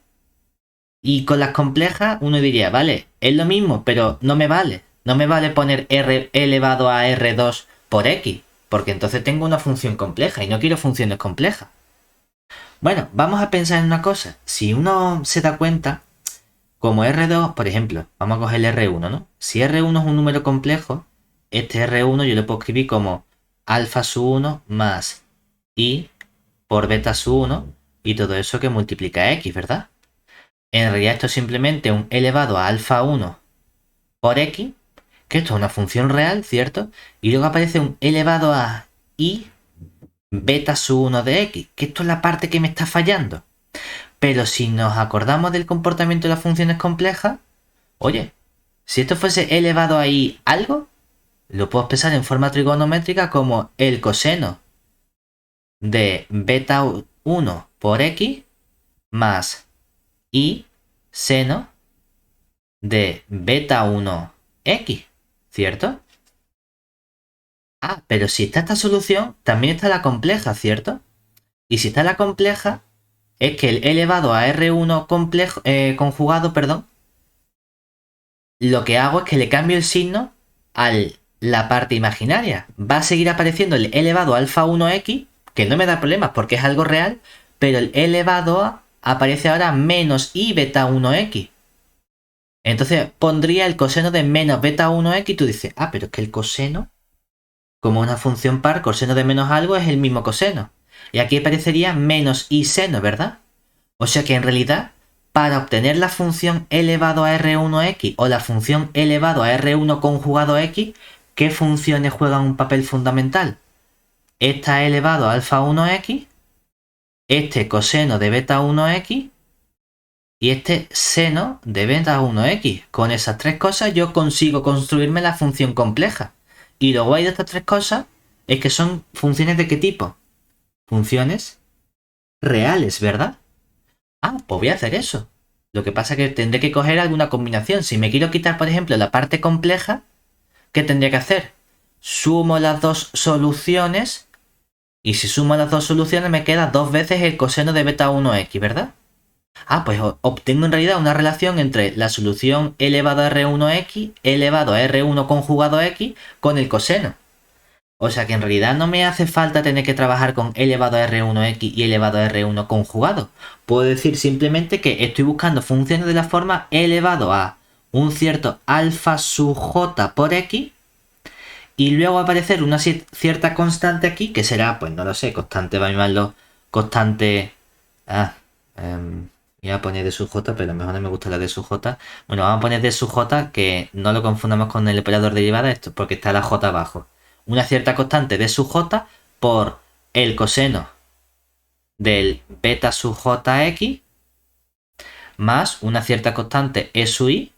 Y con las complejas uno diría, vale, es lo mismo, pero no me vale. No me vale poner R elevado a R2 por X, porque entonces tengo una función compleja y no quiero funciones complejas. Bueno, vamos a pensar en una cosa. Si uno se da cuenta, como R2, por ejemplo, vamos a coger el R1, ¿no? Si R1 es un número complejo, este R1 yo lo puedo escribir como alfa sub 1 más I por beta sub 1 y todo eso que multiplica X, ¿verdad? En realidad esto es simplemente un elevado a alfa 1 por X, que esto es una función real, ¿cierto? Y luego aparece un elevado a I beta sub 1 de X, que esto es la parte que me está fallando. Pero si nos acordamos del comportamiento de las funciones complejas, oye, si esto fuese elevado a I algo, lo puedo expresar en forma trigonométrica como el coseno de beta 1 por X más I seno de beta 1x, ¿cierto? Ah, pero si está esta solución, también está la compleja, ¿cierto? Y si está la compleja, es que el elevado a R1 complejo, conjugado, perdón, lo que hago es que le cambio el signo a la parte imaginaria. Va a seguir apareciendo el elevado a alfa 1x, que no me da problemas porque es algo real, pero el elevado a aparece ahora menos i beta 1x. Entonces pondría el coseno de menos beta 1x y tú dices, ah, pero es que el coseno, como una función par, coseno de menos algo es el mismo coseno. Y aquí aparecería menos i seno, ¿verdad? O sea que en realidad, para obtener la función elevado a R1x o la función elevado a R1 conjugado x, ¿qué funciones juegan un papel fundamental? Esta elevado a alfa 1x, este coseno de beta 1x y este seno de beta 1x. Con esas tres cosas yo consigo construirme la función compleja. Y lo guay de estas tres cosas es que son funciones de qué tipo. Funciones reales, ¿verdad? Ah, pues voy a hacer eso. Lo que pasa es que tendré que coger alguna combinación. Si me quiero quitar, por ejemplo, la parte compleja, ¿qué tendría que hacer? Sumo las dos soluciones y si sumo las dos soluciones me queda dos veces el coseno de beta 1x, ¿verdad? Ah, pues obtengo en realidad una relación entre la solución elevado a R1x elevado a R1 conjugado x con el coseno. O sea que en realidad no me hace falta tener que trabajar con elevado a R1x y elevado a R1 conjugado. Puedo decir simplemente que estoy buscando funciones de la forma elevado a un cierto alfa sub j por x y luego va a aparecer una cierta constante aquí que será, pues no lo sé, constante, va a llamarlo constante... Voy a poner D sub j, pero mejor no me gusta la D sub j. Bueno, vamos a poner D sub j, que no lo confundamos con el operador de derivada, esto porque está la j abajo. Una cierta constante D sub j por el coseno del beta sub jx más una cierta constante E sub i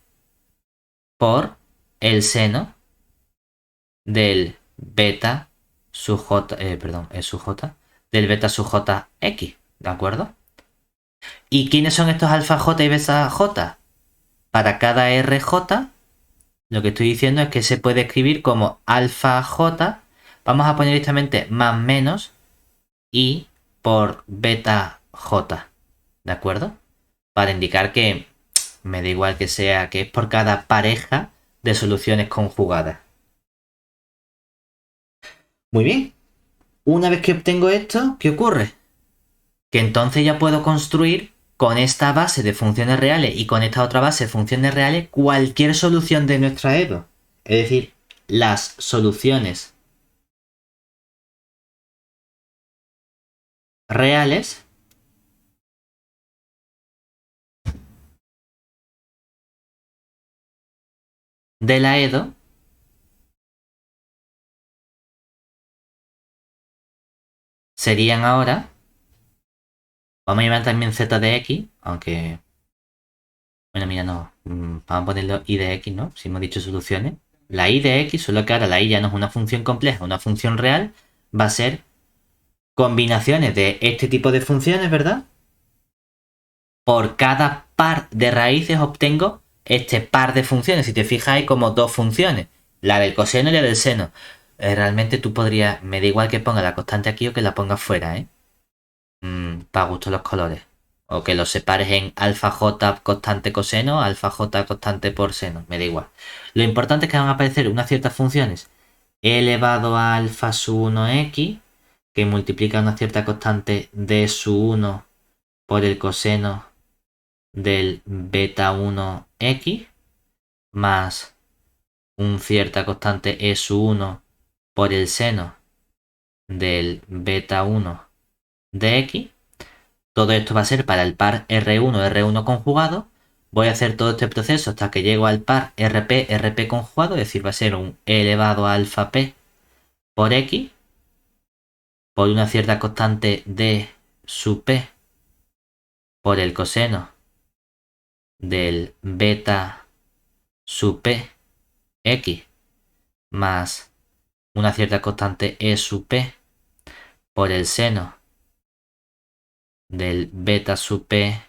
por el seno del beta sub j, E sub j, del beta sub jx, ¿de acuerdo? ¿Y quiénes son estos alfa j y beta j? Para cada rj, lo que estoy diciendo es que se puede escribir como alfa j, vamos a poner directamente más menos i por beta j, ¿de acuerdo? Para indicar que me da igual que sea, que es por cada pareja de soluciones conjugadas. Muy bien. Una vez que obtengo esto, ¿qué ocurre? Que entonces ya puedo construir con esta base de funciones reales y con esta otra base de funciones reales cualquier solución de nuestra EDO. Es decir, las soluciones reales de la EDO serían ahora, vamos a llamar también z de x, aunque, bueno, mira, no, vamos a ponerlo y de x, ¿no? Si hemos dicho soluciones. La y de x, solo que ahora la y ya no es una función compleja, una función real, va a ser combinaciones de este tipo de funciones, ¿verdad? Por cada par de raíces obtengo este par de funciones. Si te fijas, hay como dos funciones, la del coseno y la del seno. Realmente tú podrías, me da igual que ponga la constante aquí o que la pongas fuera, ¿eh? Para gusto los colores. O que los separes en alfa j constante coseno, alfa j constante por seno, me da igual. Lo importante es que van a aparecer unas ciertas funciones e elevado a alfa sub 1x, que multiplica una cierta constante d sub 1 por el coseno del beta 1x más un cierta constante E sub 1 por el seno del beta 1 de x. Todo esto va a ser para el par R1 conjugado. Voy a hacer todo este proceso hasta que llego al par RP conjugado, es decir, va a ser un E elevado a alfa p por x por una cierta constante d sub p por el coseno del beta sub p x más una cierta constante E sub p por el seno del beta sub p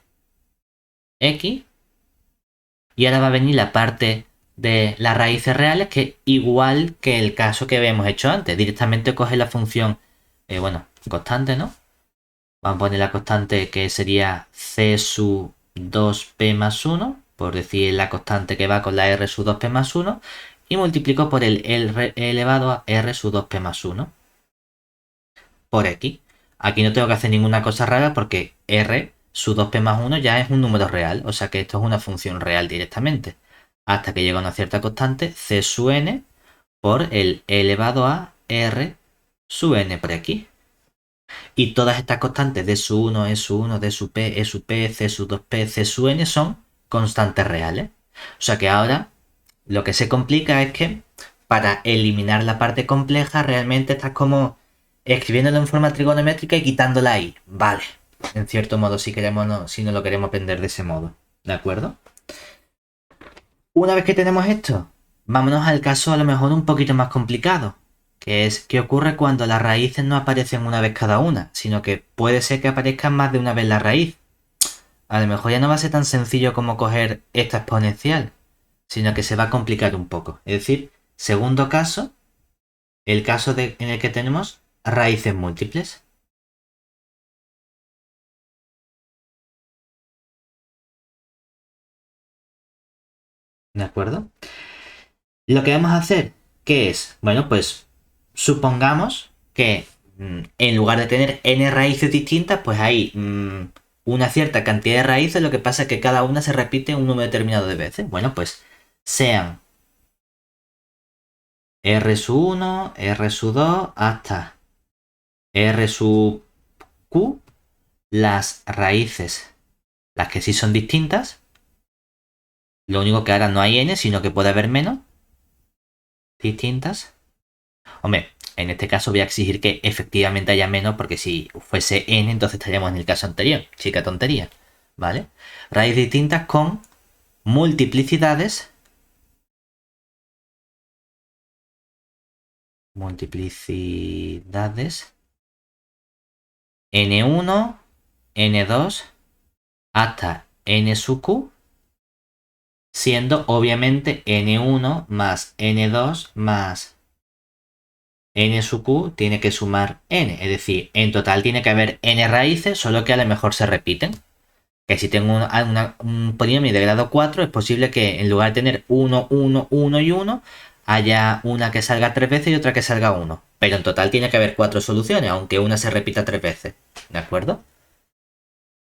x. Y ahora va a venir la parte de las raíces reales, que igual que el caso que habíamos hecho antes. Directamente coge la función, constante, ¿no? Vamos a poner la constante que sería c sub 2p más 1, por decir la constante que va con la r sub 2p más 1, y multiplico por el r elevado a r sub 2p más 1 por x. Aquí no tengo que hacer ninguna cosa rara porque r sub 2p más 1 ya es un número real, o sea que esto es una función real directamente. Hasta que llega a una cierta constante, c sub n por el elevado a r sub n por x. Y todas estas constantes d sub 1, e sub 1, d sub p, e sub p, c sub 2p, c sub n son constantes reales. O sea que ahora lo que se complica es que para eliminar la parte compleja realmente estás como escribiéndolo en forma trigonométrica y quitándola ahí. Vale, en cierto modo, si no lo queremos aprender de ese modo. ¿De acuerdo? Una vez que tenemos esto, vámonos al caso a lo mejor un poquito más complicado, que es qué ocurre cuando las raíces no aparecen una vez cada una, sino que puede ser que aparezcan más de una vez la raíz. A lo mejor ya no va a ser tan sencillo como coger esta exponencial, sino que se va a complicar un poco. Es decir, segundo caso, el caso en el que tenemos raíces múltiples. ¿De acuerdo? Lo que vamos a hacer, ¿qué es? Bueno, pues supongamos que en lugar de tener n raíces distintas, pues hay una cierta cantidad de raíces, lo que pasa es que cada una se repite un número determinado de veces. Bueno, pues sean r sub 1, r sub 2 hasta r sub q las raíces Las que sí son distintas. Lo único que ahora no hay n, sino que puede haber menos. Distintas. Hombre, en este caso voy a exigir que efectivamente haya menos, porque si fuese n, entonces estaríamos en el caso anterior. Chica tontería. ¿Vale? Raíz distintas con multiplicidades. Multiplicidades. n1, n2, hasta n sub q, siendo obviamente n1 más n2 más n sub q tiene que sumar n, es decir, en total tiene que haber n raíces, solo que a lo mejor se repiten. Que si tengo un polinomio de grado 4, es posible que en lugar de tener 1, 1, 1 y 1, haya una que salga 3 veces y otra que salga 1. Pero en total tiene que haber 4 soluciones, aunque una se repita 3 veces. ¿De acuerdo?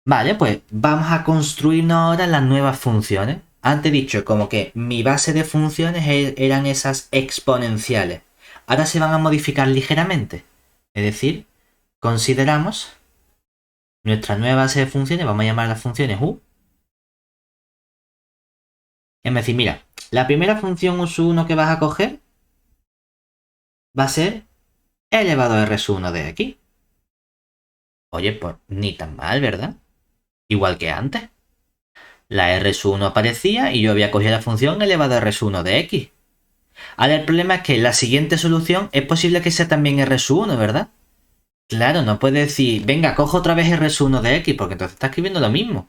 Vale, pues vamos a construirnos ahora las nuevas funciones. Antes he dicho como que mi base de funciones eran esas exponenciales. Ahora se van a modificar ligeramente. Es decir, consideramos nuestra nueva base de funciones, vamos a llamar las funciones u. Es decir, mira, la primera función u1 que vas a coger va a ser e elevado a r1 de x. Oye, pues ni tan mal, ¿verdad? Igual que antes. La r1 aparecía y yo había cogido la función elevado a r1 de x. Ahora el problema es que la siguiente solución es posible que sea también r1, ¿verdad? Claro, no puedes decir, venga, cojo otra vez r1 de x, porque entonces está escribiendo lo mismo.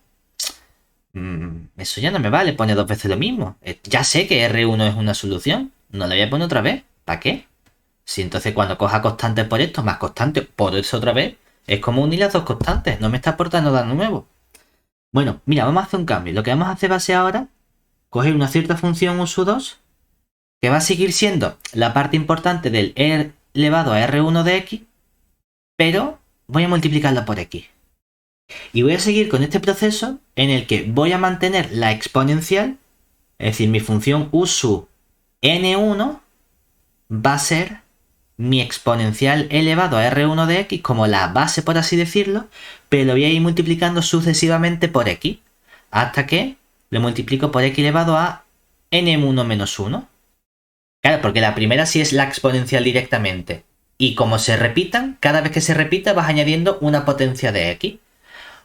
Eso ya no me vale, pone dos veces lo mismo. Ya sé que R1 es una solución, no la voy a poner otra vez. ¿Para qué? Si entonces cuando coja constantes por esto, más constantes por eso otra vez, es como unir las dos constantes, no me está aportando nada nuevo. Bueno, mira, vamos a hacer un cambio. Lo que vamos a hacer va a ser ahora coger una cierta función u2, que va a seguir siendo la parte importante del e elevado a R1 de x, pero voy a multiplicarla por x. Y voy a seguir con este proceso en el que voy a mantener la exponencial, es decir, mi función u sub n1 va a ser mi exponencial elevado a r1 de x como la base, por así decirlo, pero lo voy a ir multiplicando sucesivamente por x, hasta que lo multiplico por x elevado a n1 menos 1. Claro, porque la primera sí es la exponencial directamente, y como se repitan, cada vez que se repita vas añadiendo una potencia de x.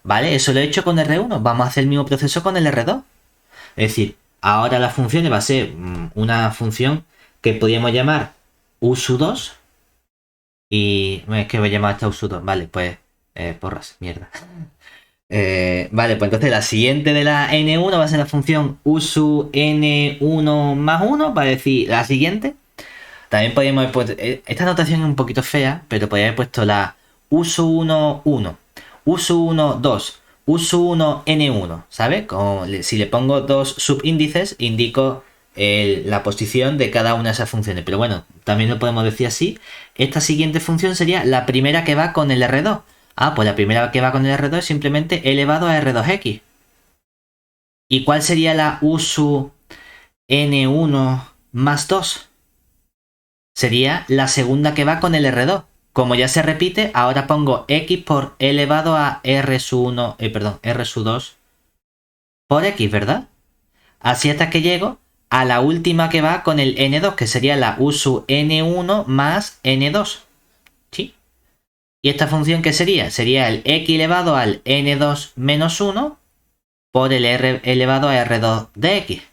¿Vale? Eso lo he hecho con R1. Vamos a hacer el mismo proceso con el R2. Es decir, ahora la función va a ser una función que podríamos llamar u sub 2. Y es que voy a llamar esta u sub 2. Vale, pues porras, mierda. Vale, pues entonces la siguiente de la n1 va a ser la función u sub n1 más 1. Para decir la siguiente. También podríamos haber puesto... Esta notación es un poquito fea, pero podría haber puesto la u sub 1, 1. u sub 1, 2, u sub 1, n1, ¿sabes? Si le pongo dos subíndices, indico la posición de cada una de esas funciones. Pero bueno, también lo podemos decir así. Esta siguiente función sería la primera que va con el R2. Ah, pues la primera que va con el R2 es simplemente elevado a R2X. ¿Y cuál sería la u sub n1 más 2? Sería la segunda que va con el R2. Como ya se repite, ahora pongo x por elevado a r sub 1, r sub 2 por x, ¿verdad? Así hasta que llego a la última que va con el n2, que sería la u sub n1 más n2. ¿Sí? ¿Y esta función qué sería? Sería el x elevado al n2 menos 1 por el r elevado a r2 de x.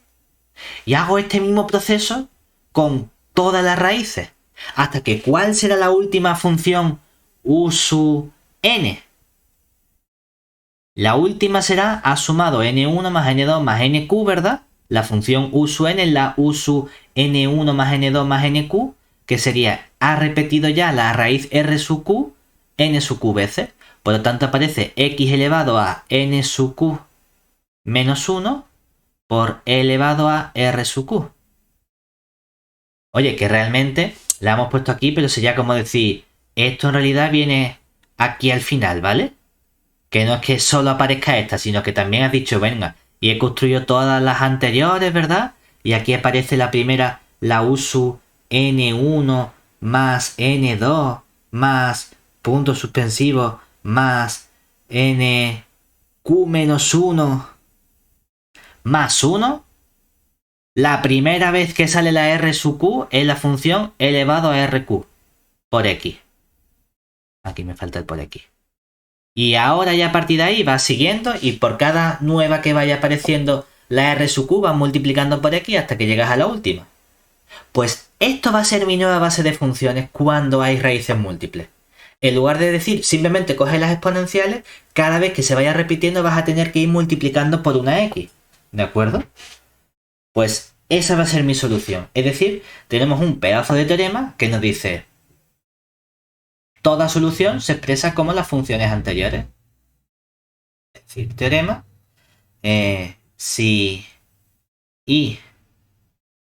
Y hago este mismo proceso con todas las raíces. Hasta que ¿cuál será la última función u sub n? La última será a sumado n1 más n2 más nq, ¿verdad? La función u sub n es la u sub n1 más n2 más nq, que sería, ha repetido ya la raíz r sub q, n sub q veces. Por lo tanto aparece x elevado a n sub q menos 1 por e elevado a r sub q. Oye, que realmente la hemos puesto aquí, pero sería como decir, esto en realidad viene aquí al final, ¿vale? Que no es que solo aparezca esta, sino que también has dicho, venga, y he construido todas las anteriores, ¿verdad? Y aquí aparece la primera, la u sub n1 más n2 más puntos suspensivos más n q menos 1 más 1, la primera vez que sale la r sub q es la función elevado a rq por x. Aquí me falta el por x. Y ahora ya a partir de ahí va siguiendo y por cada nueva que vaya apareciendo la r sub q va multiplicando por x hasta que llegas a la última. Pues esto va a ser mi nueva base de funciones cuando hay raíces múltiples. En lugar de decir simplemente coge las exponenciales, cada vez que se vaya repitiendo vas a tener que ir multiplicando por una x. ¿De acuerdo? Pues esa va a ser mi solución. Es decir, tenemos un pedazo de teorema que nos dice toda solución se expresa como las funciones anteriores. Es decir, teorema, si y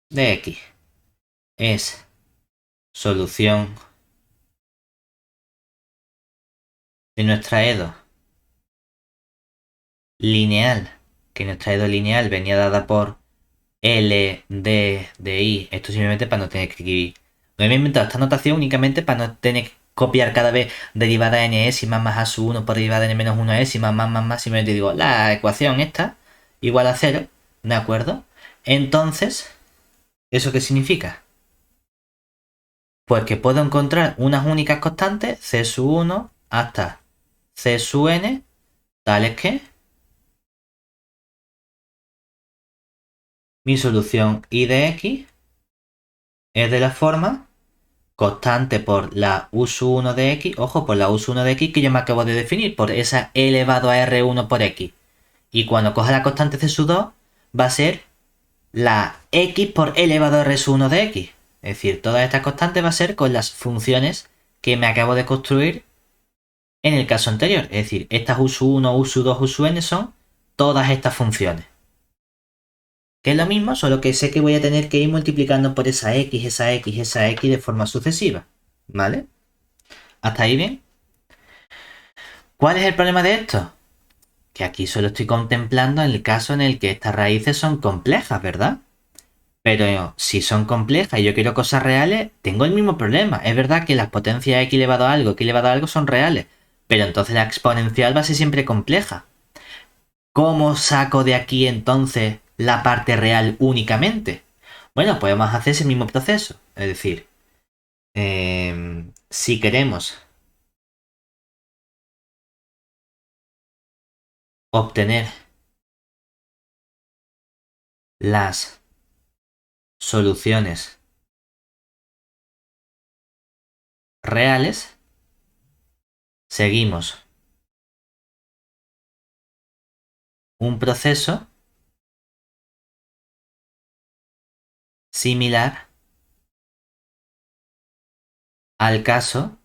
de x es solución de nuestra EDO lineal, que nuestra EDO lineal venía dada por L, D, de I, esto simplemente para no tener que escribir. No me he inventado esta notación únicamente para no tener que copiar cada vez derivada n-ésima más a sub 1 por derivada n menos 1-ésima más, simplemente digo la ecuación esta igual a 0, ¿de acuerdo? Entonces, ¿eso qué significa? Pues que puedo encontrar unas únicas constantes c sub 1 hasta c sub n, tales que mi solución I de x es de la forma constante por la u sub 1 de x, ojo, por la u sub 1 de x que yo me acabo de definir, por esa e elevado a r1 por x. Y cuando coja la constante c sub 2 va a ser la x por e elevado a r sub 1 de x. Es decir, todas estas constantes va a ser con las funciones que me acabo de construir en el caso anterior. Es decir, estas u sub 1, u sub 2, u sub n son todas estas funciones. Que es lo mismo, solo que sé que voy a tener que ir multiplicando por esa x, esa x, esa x de forma sucesiva. ¿Vale? ¿Hasta ahí bien? ¿Cuál es el problema de esto? Que aquí solo estoy contemplando el caso en el que estas raíces son complejas, ¿verdad? Pero si son complejas y yo quiero cosas reales, tengo el mismo problema. Es verdad que las potencias x elevado a algo, x elevado a algo son reales, pero entonces la exponencial va a ser siempre compleja. ¿Cómo saco de aquí entonces la parte real únicamente? Bueno, podemos hacer ese mismo proceso. Es decir, si queremos obtener las soluciones reales, seguimos un proceso similar al caso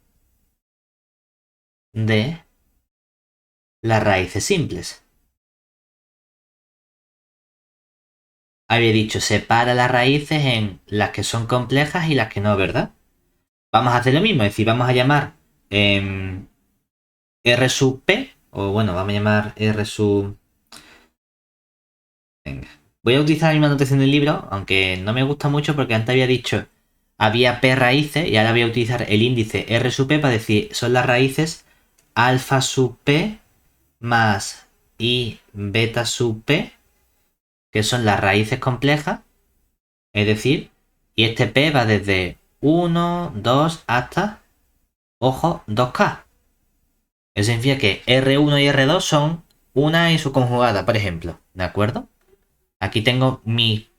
de las raíces simples. Había dicho, separa las raíces en las que son complejas y las que no, ¿verdad? Vamos a hacer lo mismo, es decir, vamos a llamar R sub P, o bueno, vamos a llamar R sub... Venga. Voy a utilizar la misma notación del libro, aunque no me gusta mucho porque antes había dicho había P raíces y ahora voy a utilizar el índice R sub P para decir son las raíces alfa sub P más I beta sub P, que son las raíces complejas, es decir, y este P va desde 1, 2 hasta, ojo, 2K. Eso significa que R1 y R2 son una y su conjugada, por ejemplo, ¿de acuerdo? Aquí tengo mi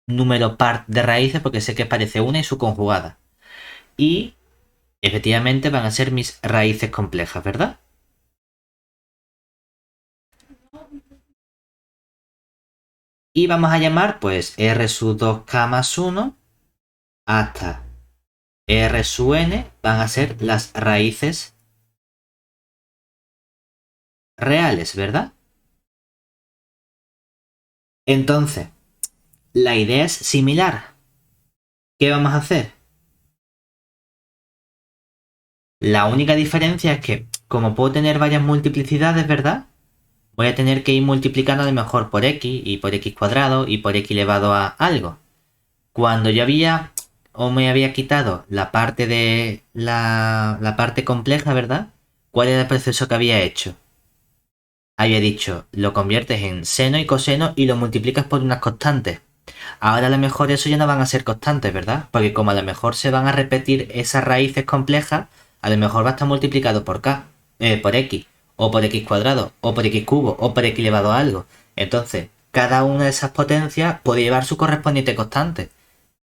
número par de raíces porque sé que parece una y su conjugada. Y efectivamente van a ser mis raíces complejas, ¿verdad? Y vamos a llamar pues R sub 2K más 1 hasta R sub n van a ser las raíces reales, ¿verdad? Entonces, la idea es similar. ¿Qué vamos a hacer? La única diferencia es que, como puedo tener varias multiplicidades, ¿verdad? Voy a tener que ir multiplicando a lo mejor por x y por x cuadrado y por x elevado a algo. Cuando yo había o me había quitado la parte de la parte compleja, ¿verdad? ¿Cuál era el proceso que había hecho? había dicho, lo conviertes en seno y coseno y lo multiplicas por unas constantes. Ahora a lo mejor eso ya no van a ser constantes, ¿verdad? Porque como a lo mejor se van a repetir esas raíces complejas, a lo mejor va a estar multiplicado por k, por x, o por x cuadrado, o por x cubo, o por x elevado a algo. Entonces, cada una de esas potencias puede llevar su correspondiente constante.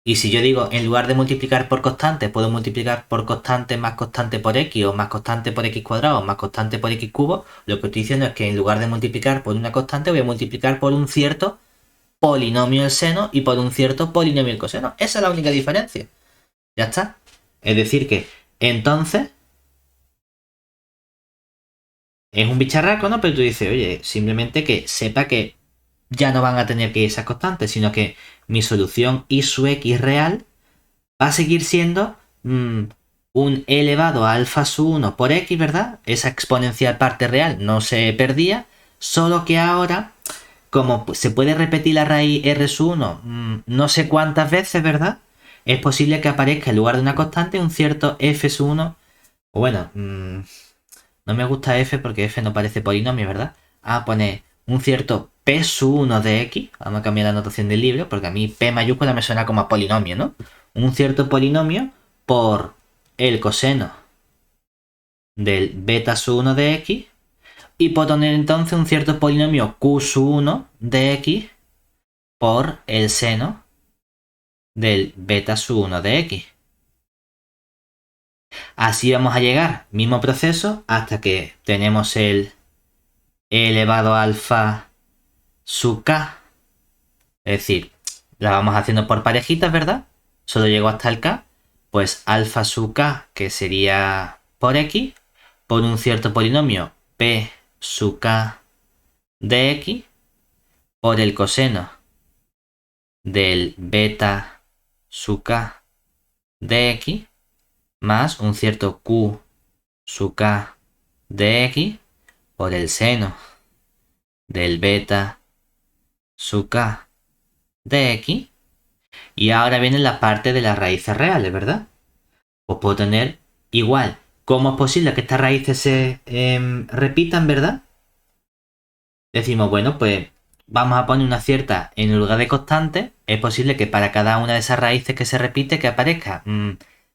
Y si yo digo, en lugar de multiplicar por constante, puedo multiplicar por constante más constante por x, o más constante por x cuadrado, o más constante por x cubo, lo que estoy diciendo es que en lugar de multiplicar por una constante, voy a multiplicar por un cierto polinomio el seno y por un cierto polinomio el coseno. Esa es la única diferencia. Ya está. Es decir que, entonces, es un bicharraco, ¿no? Pero tú dices, oye, simplemente que sepa que ya no van a tener que ir esas constantes, sino que mi solución y su x real va a seguir siendo un elevado a alfa sub 1 por x, ¿verdad? Esa exponencial parte real no se perdía, solo que ahora, como se puede repetir la raíz r sub 1 no sé cuántas veces, ¿verdad? Es posible que aparezca en lugar de una constante un cierto f sub 1, o bueno, no me gusta f porque f no parece polinomio, ¿verdad? A poner un cierto p sub 1 de x, vamos a cambiar la notación del libro, porque a mí p mayúscula me suena como a polinomio, ¿no? Un cierto polinomio por el coseno del beta sub 1 de x y por tener entonces un cierto polinomio q sub 1 de x por el seno del beta sub 1 de x. Así vamos a llegar, mismo proceso, hasta que tenemos el e elevado a alfa sub k. Es decir, la vamos haciendo por parejitas, ¿verdad? Solo llego hasta el k. Pues alfa sub k, que sería por x, por un cierto polinomio p sub k de x, por el coseno del beta sub k de x, más un cierto q sub k de x, por el seno del beta sub k de x. Y ahora viene la parte de las raíces reales, ¿verdad? Pues puedo tener igual. ¿Cómo es posible que estas raíces se repitan, verdad? Decimos, bueno, pues vamos a poner una cierta en lugar de constante. Es posible que para cada una de esas raíces que se repite, que aparezca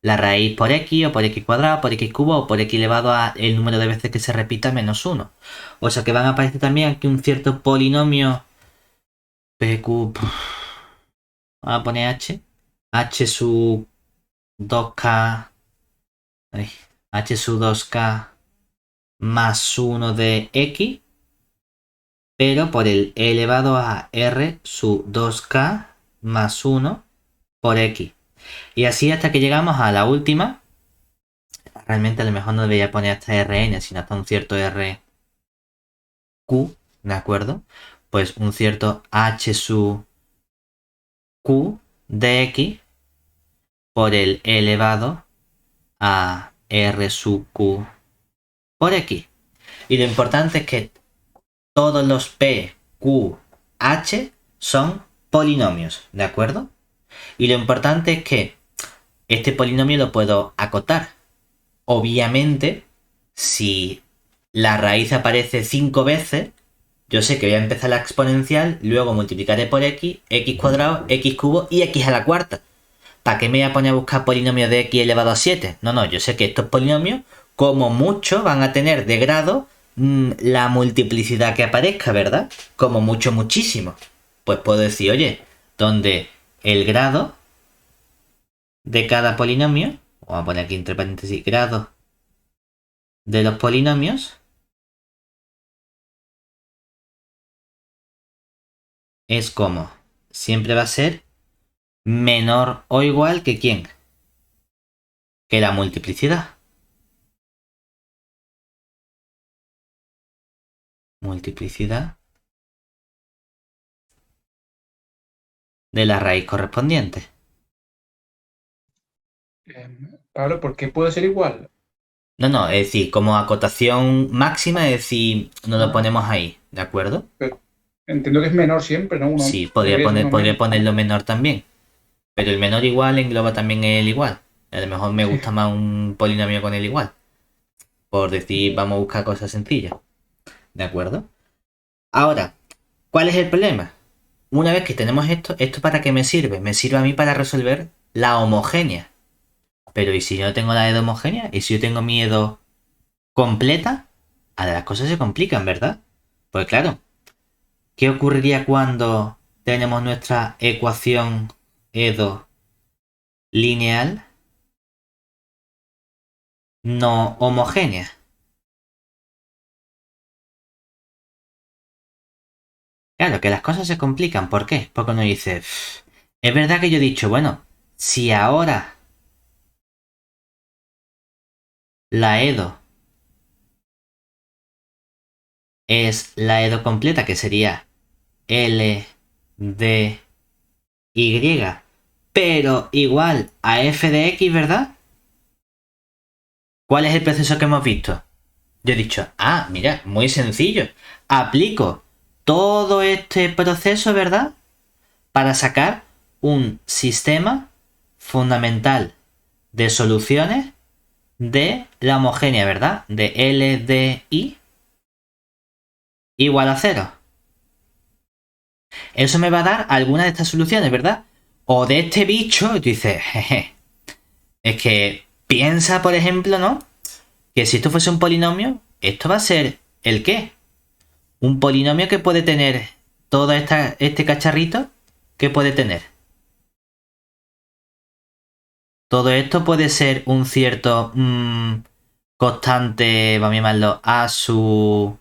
la raíz por x, o por x cuadrado, por x cubo, o por x elevado a el número de veces que se repita menos 1. O sea que van a aparecer también aquí un cierto polinomio pq. Vamos a poner h sub 2k. H sub 2k más 1 de x, pero por el e elevado a r sub 2k más 1 por x. Y así hasta que llegamos a la última. Realmente a lo mejor no debería poner hasta rn, sino hasta un cierto rq, ¿de acuerdo? Pues un cierto h sub q de x por el e elevado a r sub q por x. Y lo importante es que todos los p, q, h son polinomios, ¿de acuerdo? Y lo importante es que este polinomio lo puedo acotar. Obviamente, si la raíz aparece 5 veces, yo sé que voy a empezar la exponencial, luego multiplicaré por x, x cuadrado, x cubo y x a la cuarta. ¿Para qué me voy a poner a buscar polinomios de x elevado a 7? No, yo sé que estos polinomios, como mucho, van a tener de grado la multiplicidad que aparezca, ¿verdad? Como mucho, muchísimo. Pues puedo decir, oye, donde el grado de cada polinomio, vamos a poner aquí entre paréntesis, grado de los polinomios, es como siempre va a ser menor o igual que ¿quién? Que la multiplicidad. Multiplicidad de la raíz correspondiente. Pablo, ¿por qué puede ser igual? No, es decir, como acotación máxima, es decir, no lo ponemos ahí, ¿de acuerdo? Pero entiendo que es menor siempre, ¿no? Uno Sí, podría debería ser uno menos. ponerlo menor también. Pero el menor igual engloba también el igual. A lo mejor me gusta más un polinomio con el igual. Por decir, vamos a buscar cosas sencillas. ¿De acuerdo? Ahora, ¿cuál es el problema? Una vez que tenemos ¿esto para qué me sirve? Me sirve a mí para resolver la homogénea. Pero ¿y si yo no tengo la EDO homogénea? ¿Y si yo tengo mi EDO completa? Ahora las cosas se complican, ¿verdad? Pues claro, ¿qué ocurriría cuando tenemos nuestra ecuación EDO lineal no homogénea? Claro, que las cosas se complican. ¿Por qué? Porque uno dice, es verdad que yo he dicho, bueno, si ahora la EDO es la EDO completa, que sería L, D, Y, pero igual a f de x, ¿verdad? ¿Cuál es el proceso que hemos visto? Yo he dicho, mira, muy sencillo. Aplico todo este proceso, ¿verdad? Para sacar un sistema fundamental de soluciones de la homogénea, ¿verdad? De L, D, I igual a 0. Eso me va a dar alguna de estas soluciones, ¿verdad? O de este bicho, y tú dices, jeje. Es que piensa, por ejemplo, ¿no? Que si esto fuese un polinomio, esto va a ser ¿el qué? Un polinomio que puede tener todo este cacharrito, ¿qué puede tener? Todo esto puede ser un cierto constante, vamos a llamarlo a su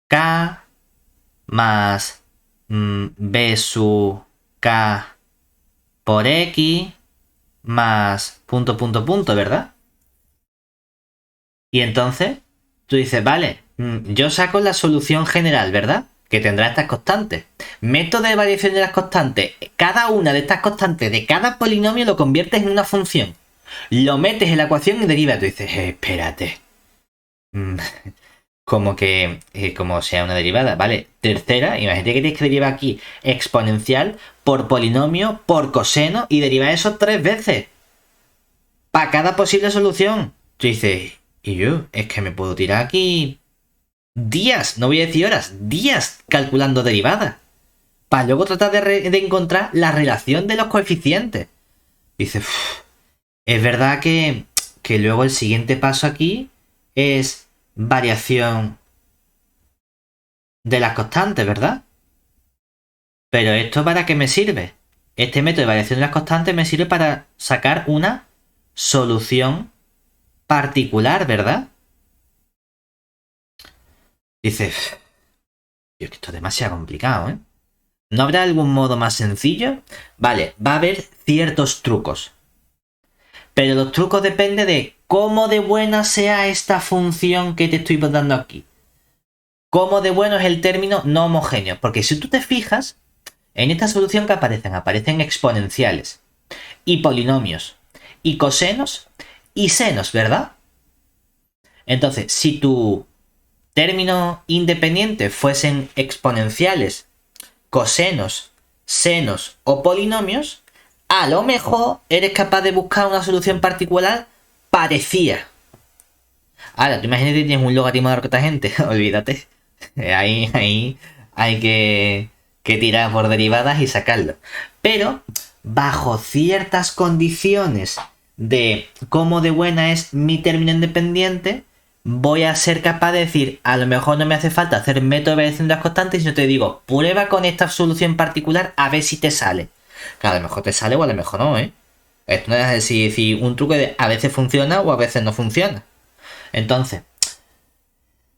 k más b su k por x más punto, punto, punto, ¿verdad? Y entonces tú dices, vale, yo saco la solución general, ¿verdad? Que tendrá estas constantes. Método de variación de las constantes. Cada una de estas constantes de cada polinomio lo conviertes en una función. Lo metes en la ecuación y deriva. Tú dices, espérate. Como sea una derivada, ¿vale? Tercera, imagínate que tienes que derivar aquí exponencial por polinomio, por coseno y derivar eso 3 veces. Para cada posible solución. Tú dices, y yo, es que me puedo tirar aquí días, no voy a decir horas, días calculando derivadas. Para luego tratar de encontrar la relación de los coeficientes. Dice, es verdad que luego el siguiente paso aquí es variación de las constantes, ¿verdad? Pero ¿esto para qué me sirve? Este método de variación de las constantes me sirve para sacar una solución particular, ¿verdad? Dices, Dios, que esto es demasiado complicado, ¿eh? ¿No habrá algún modo más sencillo? Vale, va a haber ciertos trucos. Pero los trucos dependen de cómo de buena sea esta función que te estoy dando aquí. Cómo de bueno es el término no homogéneo. Porque si tú te fijas, en esta solución que aparecen exponenciales, y polinomios, y cosenos, y senos, ¿verdad? Entonces, si tu término independiente fuesen exponenciales, cosenos, senos o polinomios, a lo mejor eres capaz de buscar una solución particular parecida. Ahora, tú imagínate que tienes un logaritmo de arcotangente, olvídate. Ahí hay que tirar por derivadas y sacarlo. Pero, bajo ciertas condiciones de cómo de buena es mi término independiente, voy a ser capaz de decir, a lo mejor no me hace falta hacer método de variación de las constantes, sino te digo, prueba con esta solución particular a ver si te sale. Que a lo mejor te sale o a lo mejor no, ¿eh? Esto no es decir un truco de a veces funciona o a veces no funciona. Entonces,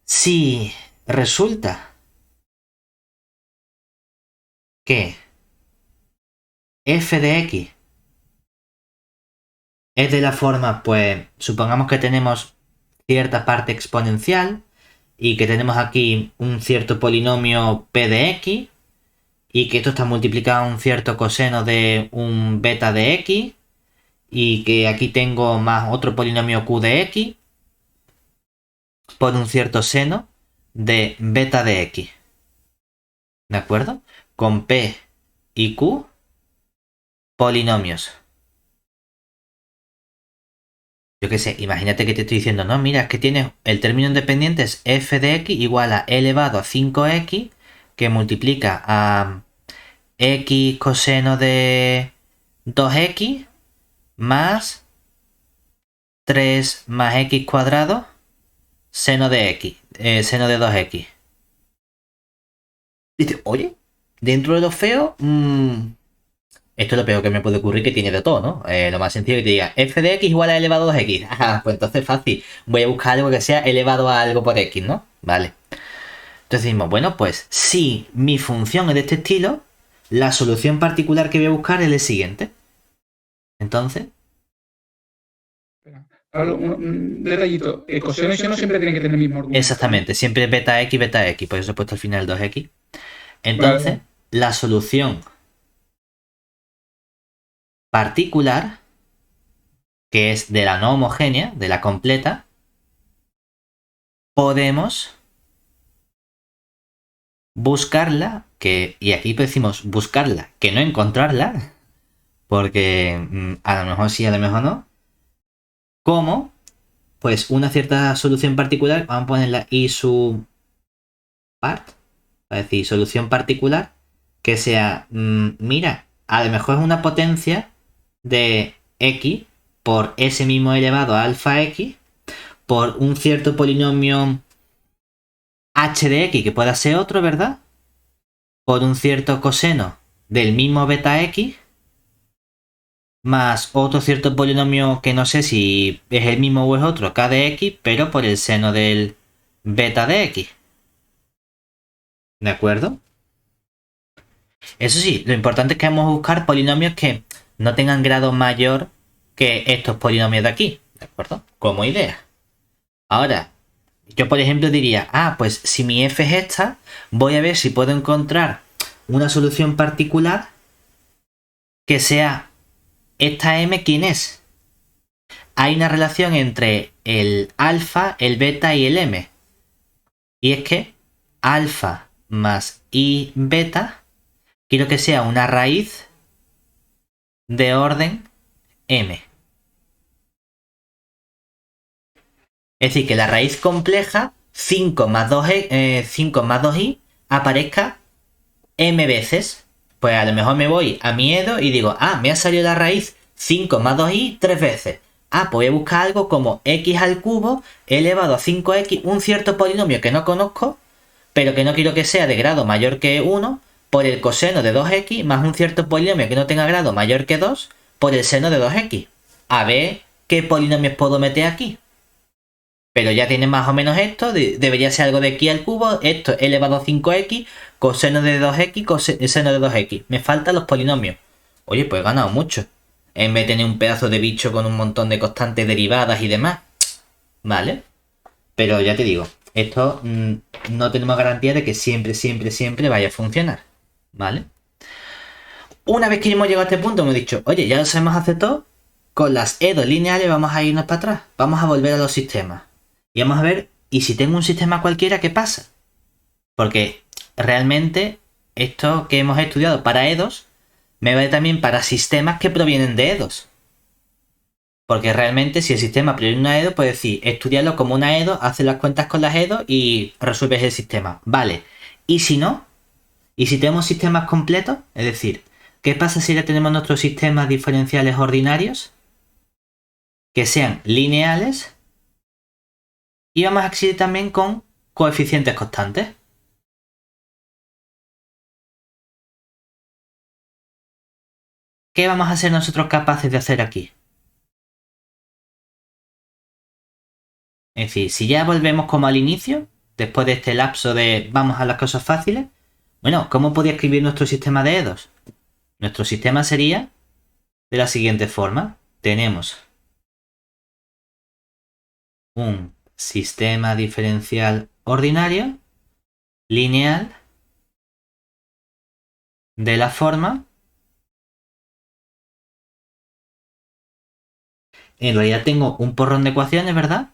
si resulta que f de x es de la forma, pues supongamos que tenemos cierta parte exponencial y que tenemos aquí un cierto polinomio p de x y que esto está multiplicado a un cierto coseno de un beta de x y que aquí tengo más otro polinomio q de x por un cierto seno de beta de x. ¿De acuerdo? Con p y q polinomios. Yo qué sé, imagínate que te estoy diciendo, no, mira, es que tienes el término independiente es f de x igual a elevado a 5x que multiplica a x coseno de 2x más 3 más x cuadrado seno de x, seno de 2x. Dice, oye, dentro de lo feo, esto es lo peor que me puede ocurrir, que tiene de todo, ¿no? Lo más sencillo es que te diga f de x igual a elevado a 2x. Ah, pues entonces fácil. Voy a buscar algo que sea elevado a algo por x, ¿no? Vale. Entonces decimos, bueno, pues si mi función es de este estilo, la solución particular que voy a buscar es el siguiente. Entonces... Ahora, un detallito. Coseno y seno siempre tienen que tener el mismo argumento. Exactamente, siempre beta x, por eso he puesto al final 2x. Entonces, vale, la solución particular, que es de la no homogénea, de la completa, podemos buscarla, y aquí decimos buscarla, que no encontrarla, porque a lo mejor sí, a lo mejor no, como pues una cierta solución particular, vamos a ponerla i sub part, es decir, solución particular, que sea, mira, a lo mejor es una potencia de x por s mismo elevado a alfa x por un cierto polinomio h de x, que pueda ser otro, ¿verdad? Por un cierto coseno del mismo beta x más otro cierto polinomio que no sé si es el mismo o es otro, k de x, pero por el seno del beta de x. ¿De acuerdo? Eso sí, lo importante es que vamos a buscar polinomios que no tengan grado mayor que estos polinomios de aquí, ¿de acuerdo? Como idea. Ahora, yo por ejemplo diría, pues si mi f es esta, voy a ver si puedo encontrar una solución particular que sea esta m, ¿quién es? Hay una relación entre el alfa, el beta y el m. Y es que alfa más i beta quiero que sea una raíz de orden m. Es decir, que la raíz compleja 5 más 2i aparezca m veces. Pues a lo mejor me voy a mi Edo y digo, me ha salido la raíz 5 más 2i 3 veces. Pues voy a buscar algo como x al cubo elevado a 5x, un cierto polinomio que no conozco, pero que no quiero que sea de grado mayor que 1, por el coseno de 2x más un cierto polinomio que no tenga grado mayor que 2 por el seno de 2x. A ver qué polinomios puedo meter aquí. Pero ya tiene más o menos esto, debería ser algo de x al cubo, esto elevado a 5x, coseno de 2x, coseno de 2x. Me faltan los polinomios. Oye, pues he ganado mucho. En vez de tener un pedazo de bicho con un montón de constantes derivadas y demás. ¿Vale? Pero ya te digo, esto no tenemos garantía de que siempre vaya a funcionar. ¿Vale? Una vez que hemos llegado a este punto, hemos dicho, oye, ya lo sabemos hacer todo. Con las EDO lineales vamos a irnos para atrás. Vamos a volver a los sistemas. Y vamos a ver, ¿y si tengo un sistema cualquiera, qué pasa? Porque realmente esto que hemos estudiado para EDOs me vale también para sistemas que provienen de EDOs. Porque realmente si el sistema proviene de una EDO, puedes decir, estudiarlo como una EDO, haces las cuentas con las EDO y resuelves el sistema. Vale. ¿Y si no? ¿Y si tenemos sistemas completos? Es decir, ¿qué pasa si ya tenemos nuestros sistemas diferenciales ordinarios? Que sean lineales. Y vamos a acceder también con coeficientes constantes. ¿Qué vamos a ser nosotros capaces de hacer aquí? Es decir, si ya volvemos como al inicio, después de este lapso de vamos a las cosas fáciles, bueno, ¿cómo podría escribir nuestro sistema de EDOs? Nuestro sistema sería de la siguiente forma. Tenemos un sistema diferencial ordinario, lineal, de la forma. En realidad tengo un porrón de ecuaciones, ¿verdad?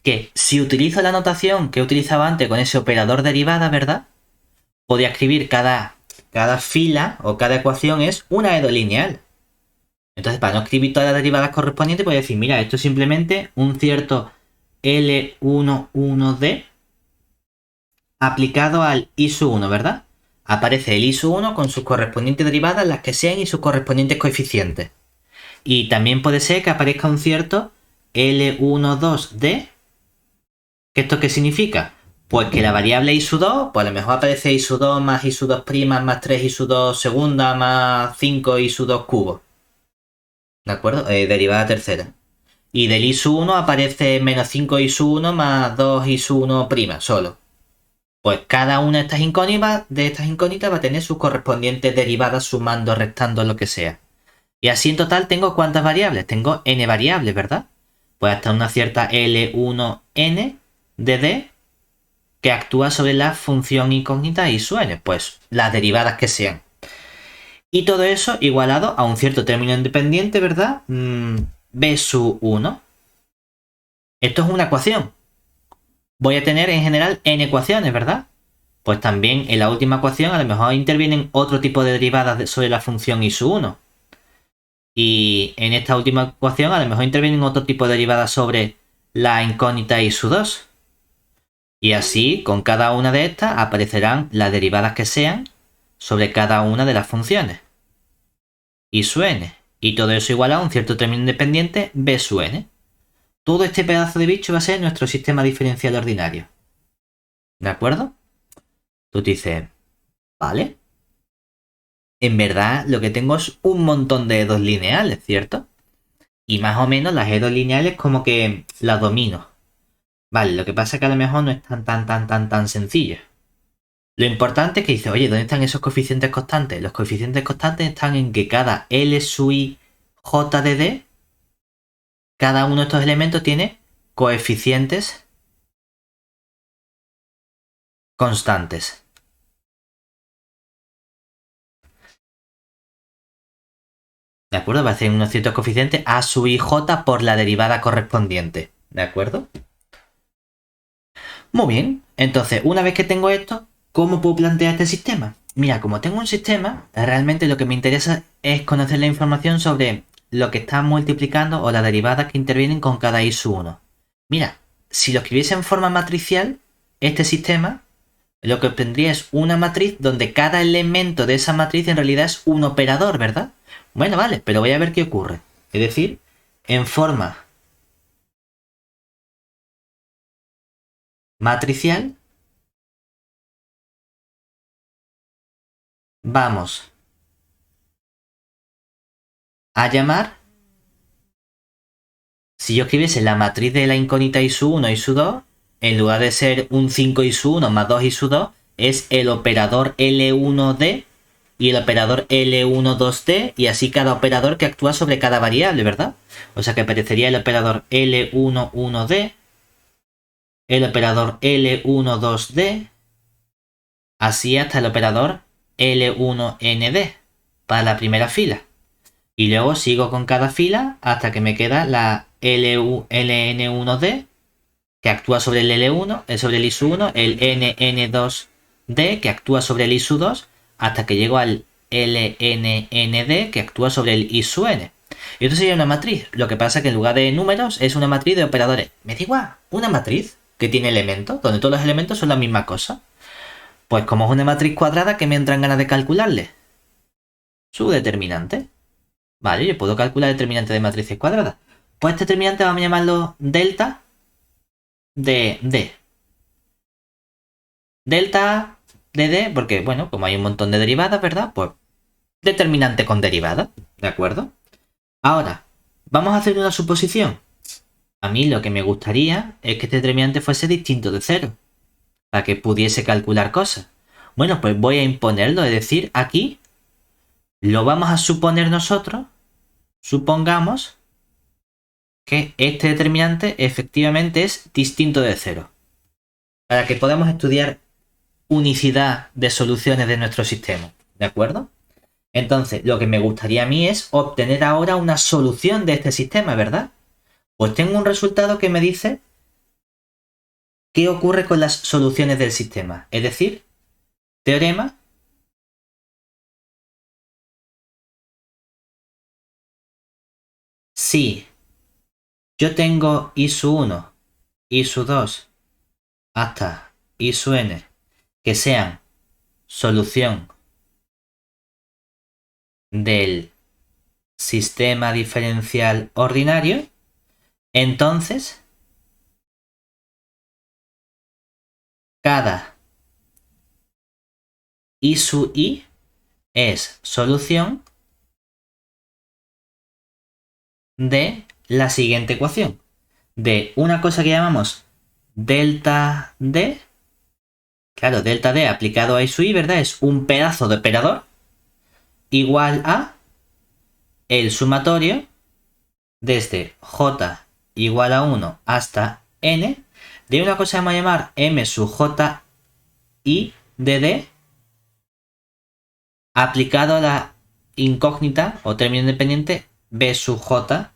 Que si utilizo la notación que utilizaba antes con ese operador derivada, ¿verdad? Podría escribir cada fila o cada ecuación es una EDO lineal. Entonces, para no escribir todas las derivadas correspondientes, voy a decir, mira, esto es simplemente un cierto L11D aplicado al I sub 1, ¿verdad? aparece el I-1 con sus correspondientes derivadas, las que sean, y sus correspondientes coeficientes. Y también puede ser que aparezca un cierto L12D. ¿Esto qué significa? Pues que la variable I2, pues a lo mejor aparece I2 más I2' más 3 I2 segunda más 5 I2 cubo. ¿De acuerdo? Derivada tercera. Y del I1 aparece menos 5 I1 más 2 I1' solo. Pues cada una de estas incógnitas va a tener sus correspondientes derivadas sumando, restando, lo que sea. Y así en total tengo ¿cuántas variables? Tengo n variables, ¿verdad? Pues hasta una cierta L1n de d que actúa sobre la función incógnita y su n, pues las derivadas que sean. Y todo eso igualado a un cierto término independiente, ¿verdad? B sub 1. Esto es una ecuación. Voy a tener en general n ecuaciones, ¿verdad? Pues también en la última ecuación a lo mejor intervienen otro tipo de derivadas sobre la función i sub 1. Y en esta última ecuación a lo mejor intervienen otro tipo de derivadas sobre la incógnita i sub 2. Y así, con cada una de estas aparecerán las derivadas que sean sobre cada una de las funciones i sub n. Y todo eso igual a un cierto término independiente b sub n. Todo este pedazo de bicho va a ser nuestro sistema diferencial ordinario. ¿De acuerdo? Tú te dices, vale. En verdad lo que tengo es un montón de E2 lineales, ¿cierto? Y más o menos las E2 lineales como que las domino. Vale, lo que pasa es que a lo mejor no es tan sencillo. Lo importante es que dice, oye, ¿dónde están esos coeficientes constantes? Los coeficientes constantes están en que cada L sub I J de D, cada uno de estos elementos tiene coeficientes constantes. ¿De acuerdo? Va a ser unos ciertos coeficientes A sub I J por la derivada correspondiente. ¿De acuerdo? Muy bien. Entonces, una vez que tengo esto, ¿cómo puedo plantear este sistema? Mira, como tengo un sistema, realmente lo que me interesa es conocer la información sobre lo que está multiplicando o las derivadas que intervienen con cada i sub 1. Mira, si lo escribiese en forma matricial, este sistema lo que obtendría es una matriz donde cada elemento de esa matriz en realidad es un operador, ¿verdad? Bueno, vale, pero voy a ver qué ocurre. Es decir, en forma matricial, vamos a llamar, si yo escribiese la matriz de la incógnita i sub 1 y sub 2, en lugar de ser un 5 i sub 1 más 2 i sub 2, es el operador L1D y el operador L12D, y así cada operador que actúa sobre cada variable, ¿verdad? O sea que aparecería el operador L11D, el operador L12D, así hasta el operador L1ND para la primera fila. Y luego sigo con cada fila hasta que me queda la LN1D, que actúa sobre el L1, sobre el ISU1, el NN2D, que actúa sobre el ISU2, hasta que llego al LNND, que actúa sobre el ISU-N. Y esto sería una matriz. Lo que pasa es que en lugar de números es una matriz de operadores. Me da igual, una matriz que tiene elementos, donde todos los elementos son la misma cosa. Pues como es una matriz cuadrada, ¿qué me entran ganas de calcularle? Su determinante. Vale, yo puedo calcular el determinante de matrices cuadradas. Pues este determinante vamos a llamarlo delta de D. Delta de D, porque bueno, como hay un montón de derivadas, ¿verdad? Pues determinante con derivada, ¿de acuerdo? Ahora, vamos a hacer una suposición. A mí lo que me gustaría es que este determinante fuese distinto de cero, para que pudiese calcular cosas. Bueno, pues voy a imponerlo, es decir, aquí lo vamos a suponer nosotros. Supongamos que este determinante efectivamente es distinto de cero, para que podamos estudiar unicidad de soluciones de nuestro sistema, ¿de acuerdo? Entonces, lo que me gustaría a mí es obtener ahora una solución de este sistema, ¿verdad? Pues tengo un resultado que me dice qué ocurre con las soluciones del sistema, es decir, teorema si yo tengo i sub 1, i sub 2 hasta i sub n que sean solución del sistema diferencial ordinario, entonces cada I sub I es solución de la siguiente ecuación, de una cosa que llamamos delta D. Claro, delta D aplicado a I sub I, ¿verdad? Es un pedazo de operador igual a el sumatorio desde J igual a 1 hasta N de una cosa que vamos a llamar M sub J I de D aplicado a la incógnita o término independiente B sub J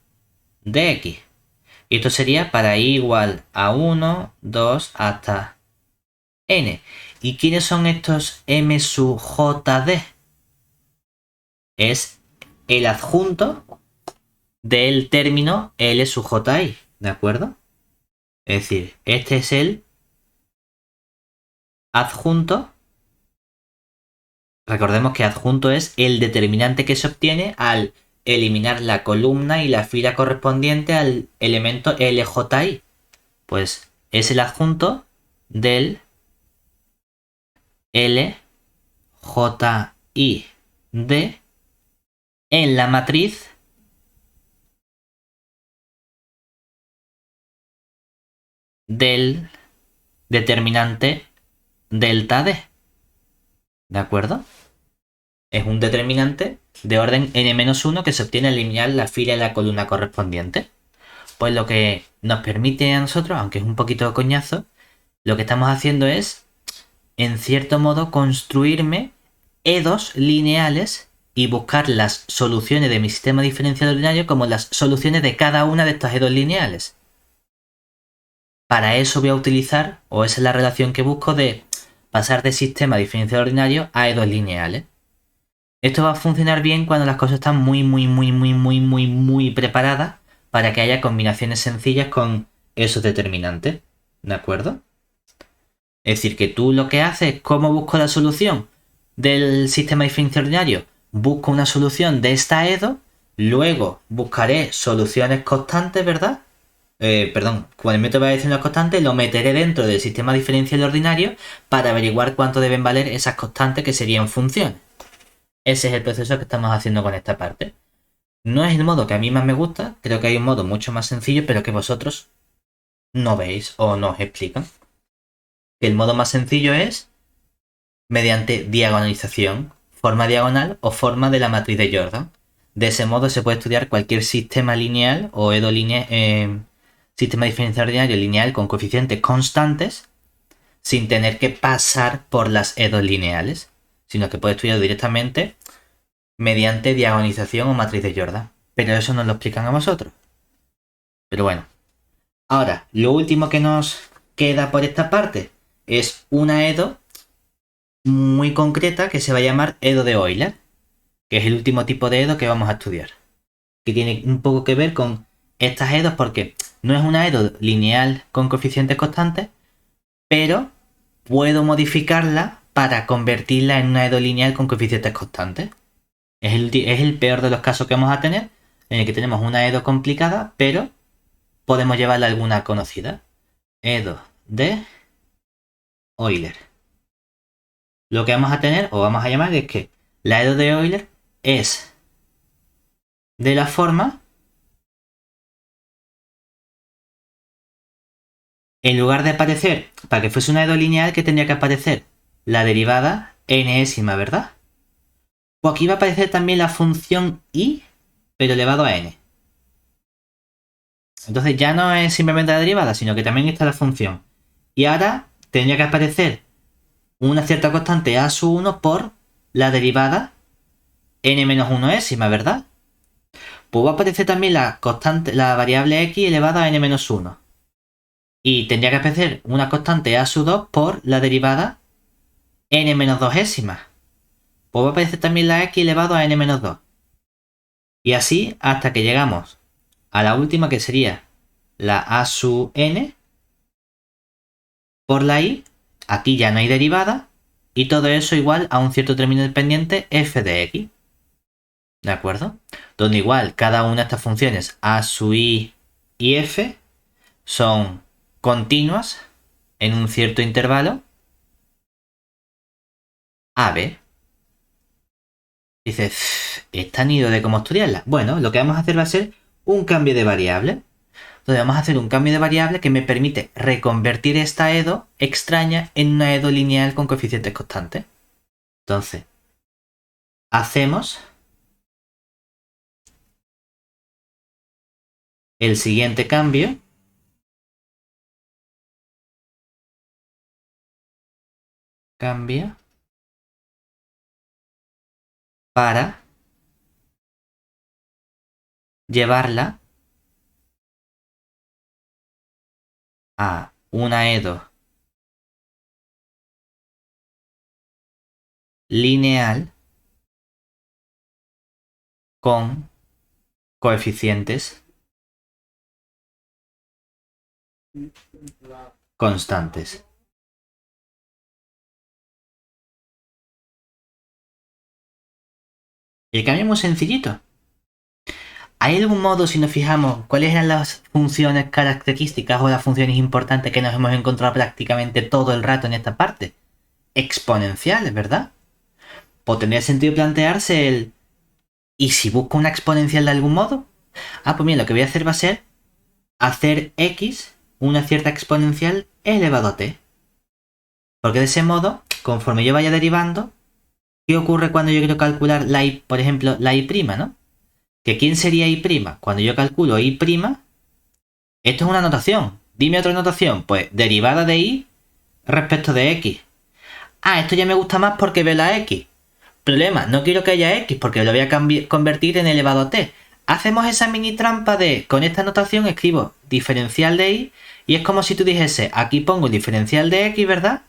de X. Y esto sería para I igual a 1, 2 hasta N. ¿Y quiénes son estos M sub J D? Es el adjunto del término L sub Ji, ¿de acuerdo? Es decir, este es el adjunto. Recordemos que adjunto es el determinante que se obtiene al eliminar la columna y la fila correspondiente al elemento LJI. Pues es el adjunto del LJI D en la matriz del determinante delta D. ¿De acuerdo? Es un determinante de orden n-1 que se obtiene al eliminar la fila y la columna correspondiente. Pues lo que nos permite a nosotros, aunque es un poquito coñazo, lo que estamos haciendo es, en cierto modo, construirme EDOs lineales y buscar las soluciones de mi sistema diferencial ordinario como las soluciones de cada una de estas EDOs lineales. Para eso voy a utilizar, o esa es la relación que busco, de pasar de sistema diferencial ordinario a EDOs lineales. Esto va a funcionar bien cuando las cosas están muy preparadas para que haya combinaciones sencillas con esos determinantes. ¿De acuerdo? Es decir, que tú lo que haces, ¿cómo busco la solución del sistema diferencial ordinario? Busco una solución de esta EDO, luego buscaré soluciones constantes, ¿verdad? Con el método de variación constantes lo meteré dentro del sistema diferencial ordinario para averiguar cuánto deben valer esas constantes que serían funciones. Ese es el proceso que estamos haciendo con esta parte. No es el modo que a mí más me gusta, creo que hay un modo mucho más sencillo, pero que vosotros no veis o no os explican. El modo más sencillo es mediante diagonalización, forma diagonal o forma de la matriz de Jordan. De ese modo se puede estudiar cualquier sistema lineal o EDO lineal, sistema diferencial ordinario lineal con coeficientes constantes sin tener que pasar por las EDOs lineales, sino que puede estudiar directamente mediante diagonalización o matriz de Jordan. Pero eso nos lo explican a vosotros. Pero bueno. Ahora, lo último que nos queda por esta parte es una EDO muy concreta que se va a llamar EDO de Euler, que es el último tipo de EDO que vamos a estudiar. Que tiene un poco que ver con estas EDOs porque no es una EDO lineal con coeficientes constantes, pero puedo modificarla para convertirla en una EDO lineal con coeficientes constantes. Es el peor de los casos que vamos a tener, en el que tenemos una EDO complicada, pero podemos llevarla a alguna conocida. EDO de Euler. Lo que vamos a tener, o vamos a llamar, es que la EDO de Euler es de la forma, en lugar de aparecer, para que fuese una EDO lineal, que tendría que aparecer la derivada n-ésima, ¿verdad? Pues aquí va a aparecer también la función i, pero elevado a n. Entonces ya no es simplemente la derivada, sino que también está la función. Y ahora tendría que aparecer una cierta constante a sub 1 por la derivada n-1ésima, ¿verdad? Pues va a aparecer también la variable x elevada a n-1. Y tendría que aparecer una constante a sub 2 por la derivada n-2ésima. Pues va a aparecer también la x elevado a n-2. Y así hasta que llegamos a la última, que sería la a sub n por la i. Aquí ya no hay derivada, y todo eso igual a un cierto término dependiente f de x. ¿De acuerdo? Donde igual cada una de estas funciones a sub i y f son continuas en un cierto intervalo a b. Dices, ¿está nido de cómo estudiarla? Bueno, lo que vamos a hacer va a ser un cambio de variable. Entonces vamos a hacer un cambio de variable que me permite reconvertir esta EDO extraña en una EDO lineal con coeficientes constantes. Entonces, hacemos el siguiente cambio. Cambia para llevarla a una EDO lineal con coeficientes constantes. El cambio es muy sencillito. ¿Hay algún modo, si nos fijamos, cuáles eran las funciones características o las funciones importantes que nos hemos encontrado prácticamente todo el rato en esta parte? Exponenciales, ¿verdad? Pues tendría sentido plantearse el... ¿y si busco una exponencial de algún modo? Ah, pues mira, lo que voy a hacer va a ser hacer x una cierta exponencial elevado a t. Porque de ese modo, conforme yo vaya derivando, ¿qué ocurre cuando yo quiero calcular la y, por ejemplo, la y', ¿no? ¿Que quién sería y'? Cuando yo calculo y', esto es una notación. Dime otra notación. Pues derivada de y respecto de x. Ah, esto ya me gusta más porque veo la x. Problema, no quiero que haya x porque lo voy a convertir en elevado a t. Hacemos esa mini trampa de, con esta notación escribo diferencial de y, y es como si tú dijese, aquí pongo el diferencial de x, ¿verdad?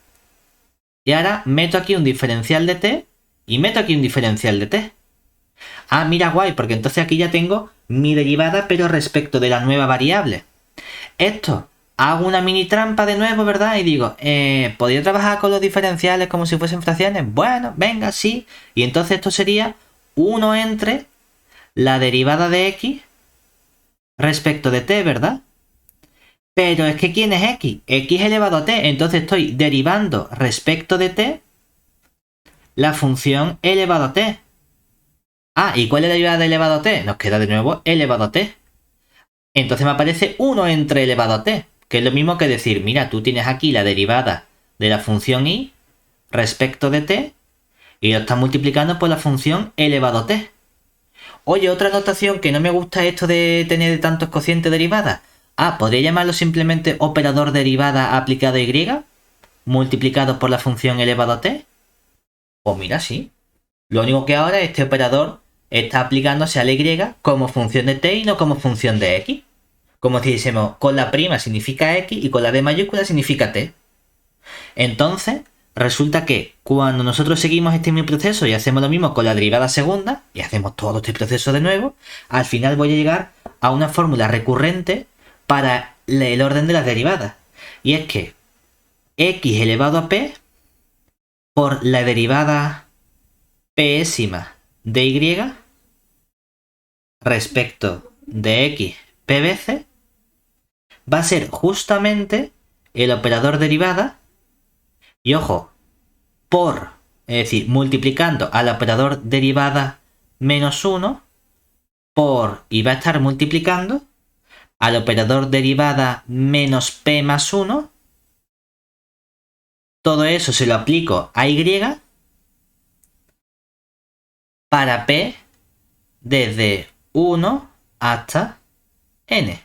Y ahora meto aquí un diferencial de t y meto aquí un diferencial de t. Ah, mira, guay, porque entonces aquí ya tengo mi derivada, pero respecto de la nueva variable. Esto, hago una mini trampa de nuevo, ¿verdad? Y digo, ¿podría trabajar con los diferenciales como si fuesen fracciones? Bueno, venga, sí. Y entonces esto sería 1 entre la derivada de x respecto de t, ¿verdad? Pero es que ¿quién es x? X elevado a t. Entonces estoy derivando respecto de t la función elevado a t. Ah, ¿y cuál es la derivada de elevado a t? Nos queda de nuevo elevado a t. Entonces me aparece 1 entre elevado a t, que es lo mismo que decir, mira, tú tienes aquí la derivada de la función y respecto de t y lo estás multiplicando por la función elevado a t. Oye, otra notación que no me gusta esto de tener tantos cocientes derivadas. Ah, ¿podría llamarlo simplemente operador derivada aplicado a y multiplicado por la función elevado a t? Pues mira, sí. Lo único que ahora este operador está aplicándose a la y como función de t y no como función de x. Como si dijésemos, con la prima significa x y con la d mayúscula significa t. Entonces, resulta que cuando nosotros seguimos este mismo proceso y hacemos lo mismo con la derivada segunda, y hacemos todo este proceso de nuevo, al final voy a llegar a una fórmula recurrente para el orden de las derivadas. Y es que x elevado a p por la derivada pésima de y respecto de x p veces va a ser justamente el operador derivada y ojo, por, es decir, multiplicando al operador derivada menos 1 por, y va a estar multiplicando al operador derivada menos p más 1. Todo eso se lo aplico a y para p desde 1 hasta n.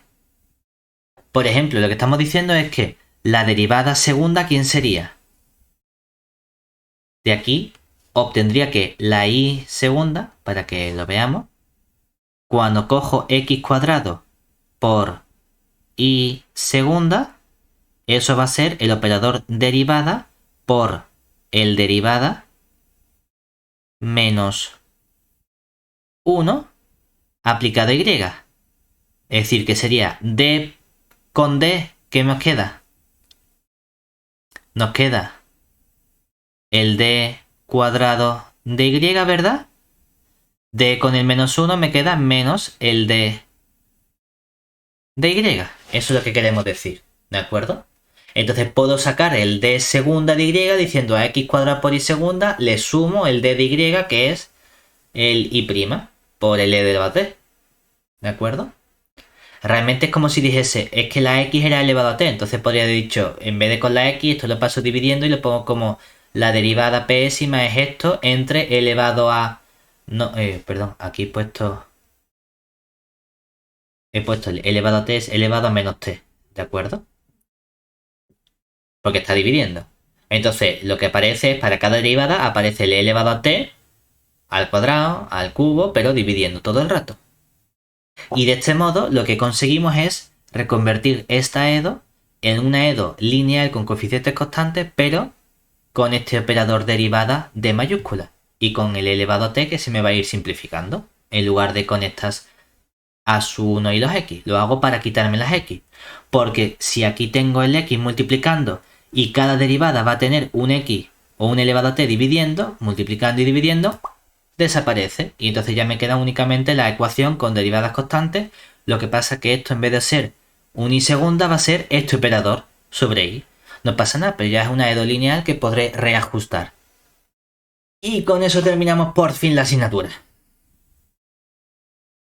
Por ejemplo, lo que estamos diciendo es que la derivada segunda, ¿quién sería? De aquí obtendría que la y segunda, para que lo veamos, cuando cojo x cuadrado por y segunda, eso va a ser el operador derivada por el derivada menos 1 aplicado a y. Es decir, que sería d con d, ¿qué nos queda? Nos queda el d cuadrado de y, ¿verdad? D con el menos 1 me queda menos el d de y. Eso es lo que queremos decir, ¿de acuerdo? Entonces puedo sacar el d segunda de y diciendo a x cuadrado por y segunda le sumo el d de y, que es el y' por el e elevado a t. ¿De acuerdo? Realmente es como si dijese, es que la x era elevado a t, entonces podría haber dicho, en vez de con la x, esto lo paso dividiendo y lo pongo como la derivada pésima es esto entre elevado a... No, perdón, aquí he puesto el elevado a t es elevado a menos t, ¿de acuerdo? Porque está dividiendo. Entonces, lo que aparece es, para cada derivada, aparece el elevado a t al cuadrado, al cubo, pero dividiendo todo el rato. Y de este modo, lo que conseguimos es reconvertir esta edo en una edo lineal con coeficientes constantes, pero con este operador derivada de mayúscula y con el elevado a t que se me va a ir simplificando en lugar de con estas a su 1 y los x. Lo hago para quitarme las x, porque si aquí tengo el x multiplicando y cada derivada va a tener un x o un elevado a t dividiendo, multiplicando y dividiendo, desaparece y entonces ya me queda únicamente la ecuación con derivadas constantes. Lo que pasa es que esto, en vez de ser un y segunda, va a ser este operador sobre y. No pasa nada, pero ya es una edo lineal que podré reajustar. Y con eso terminamos por fin la asignatura.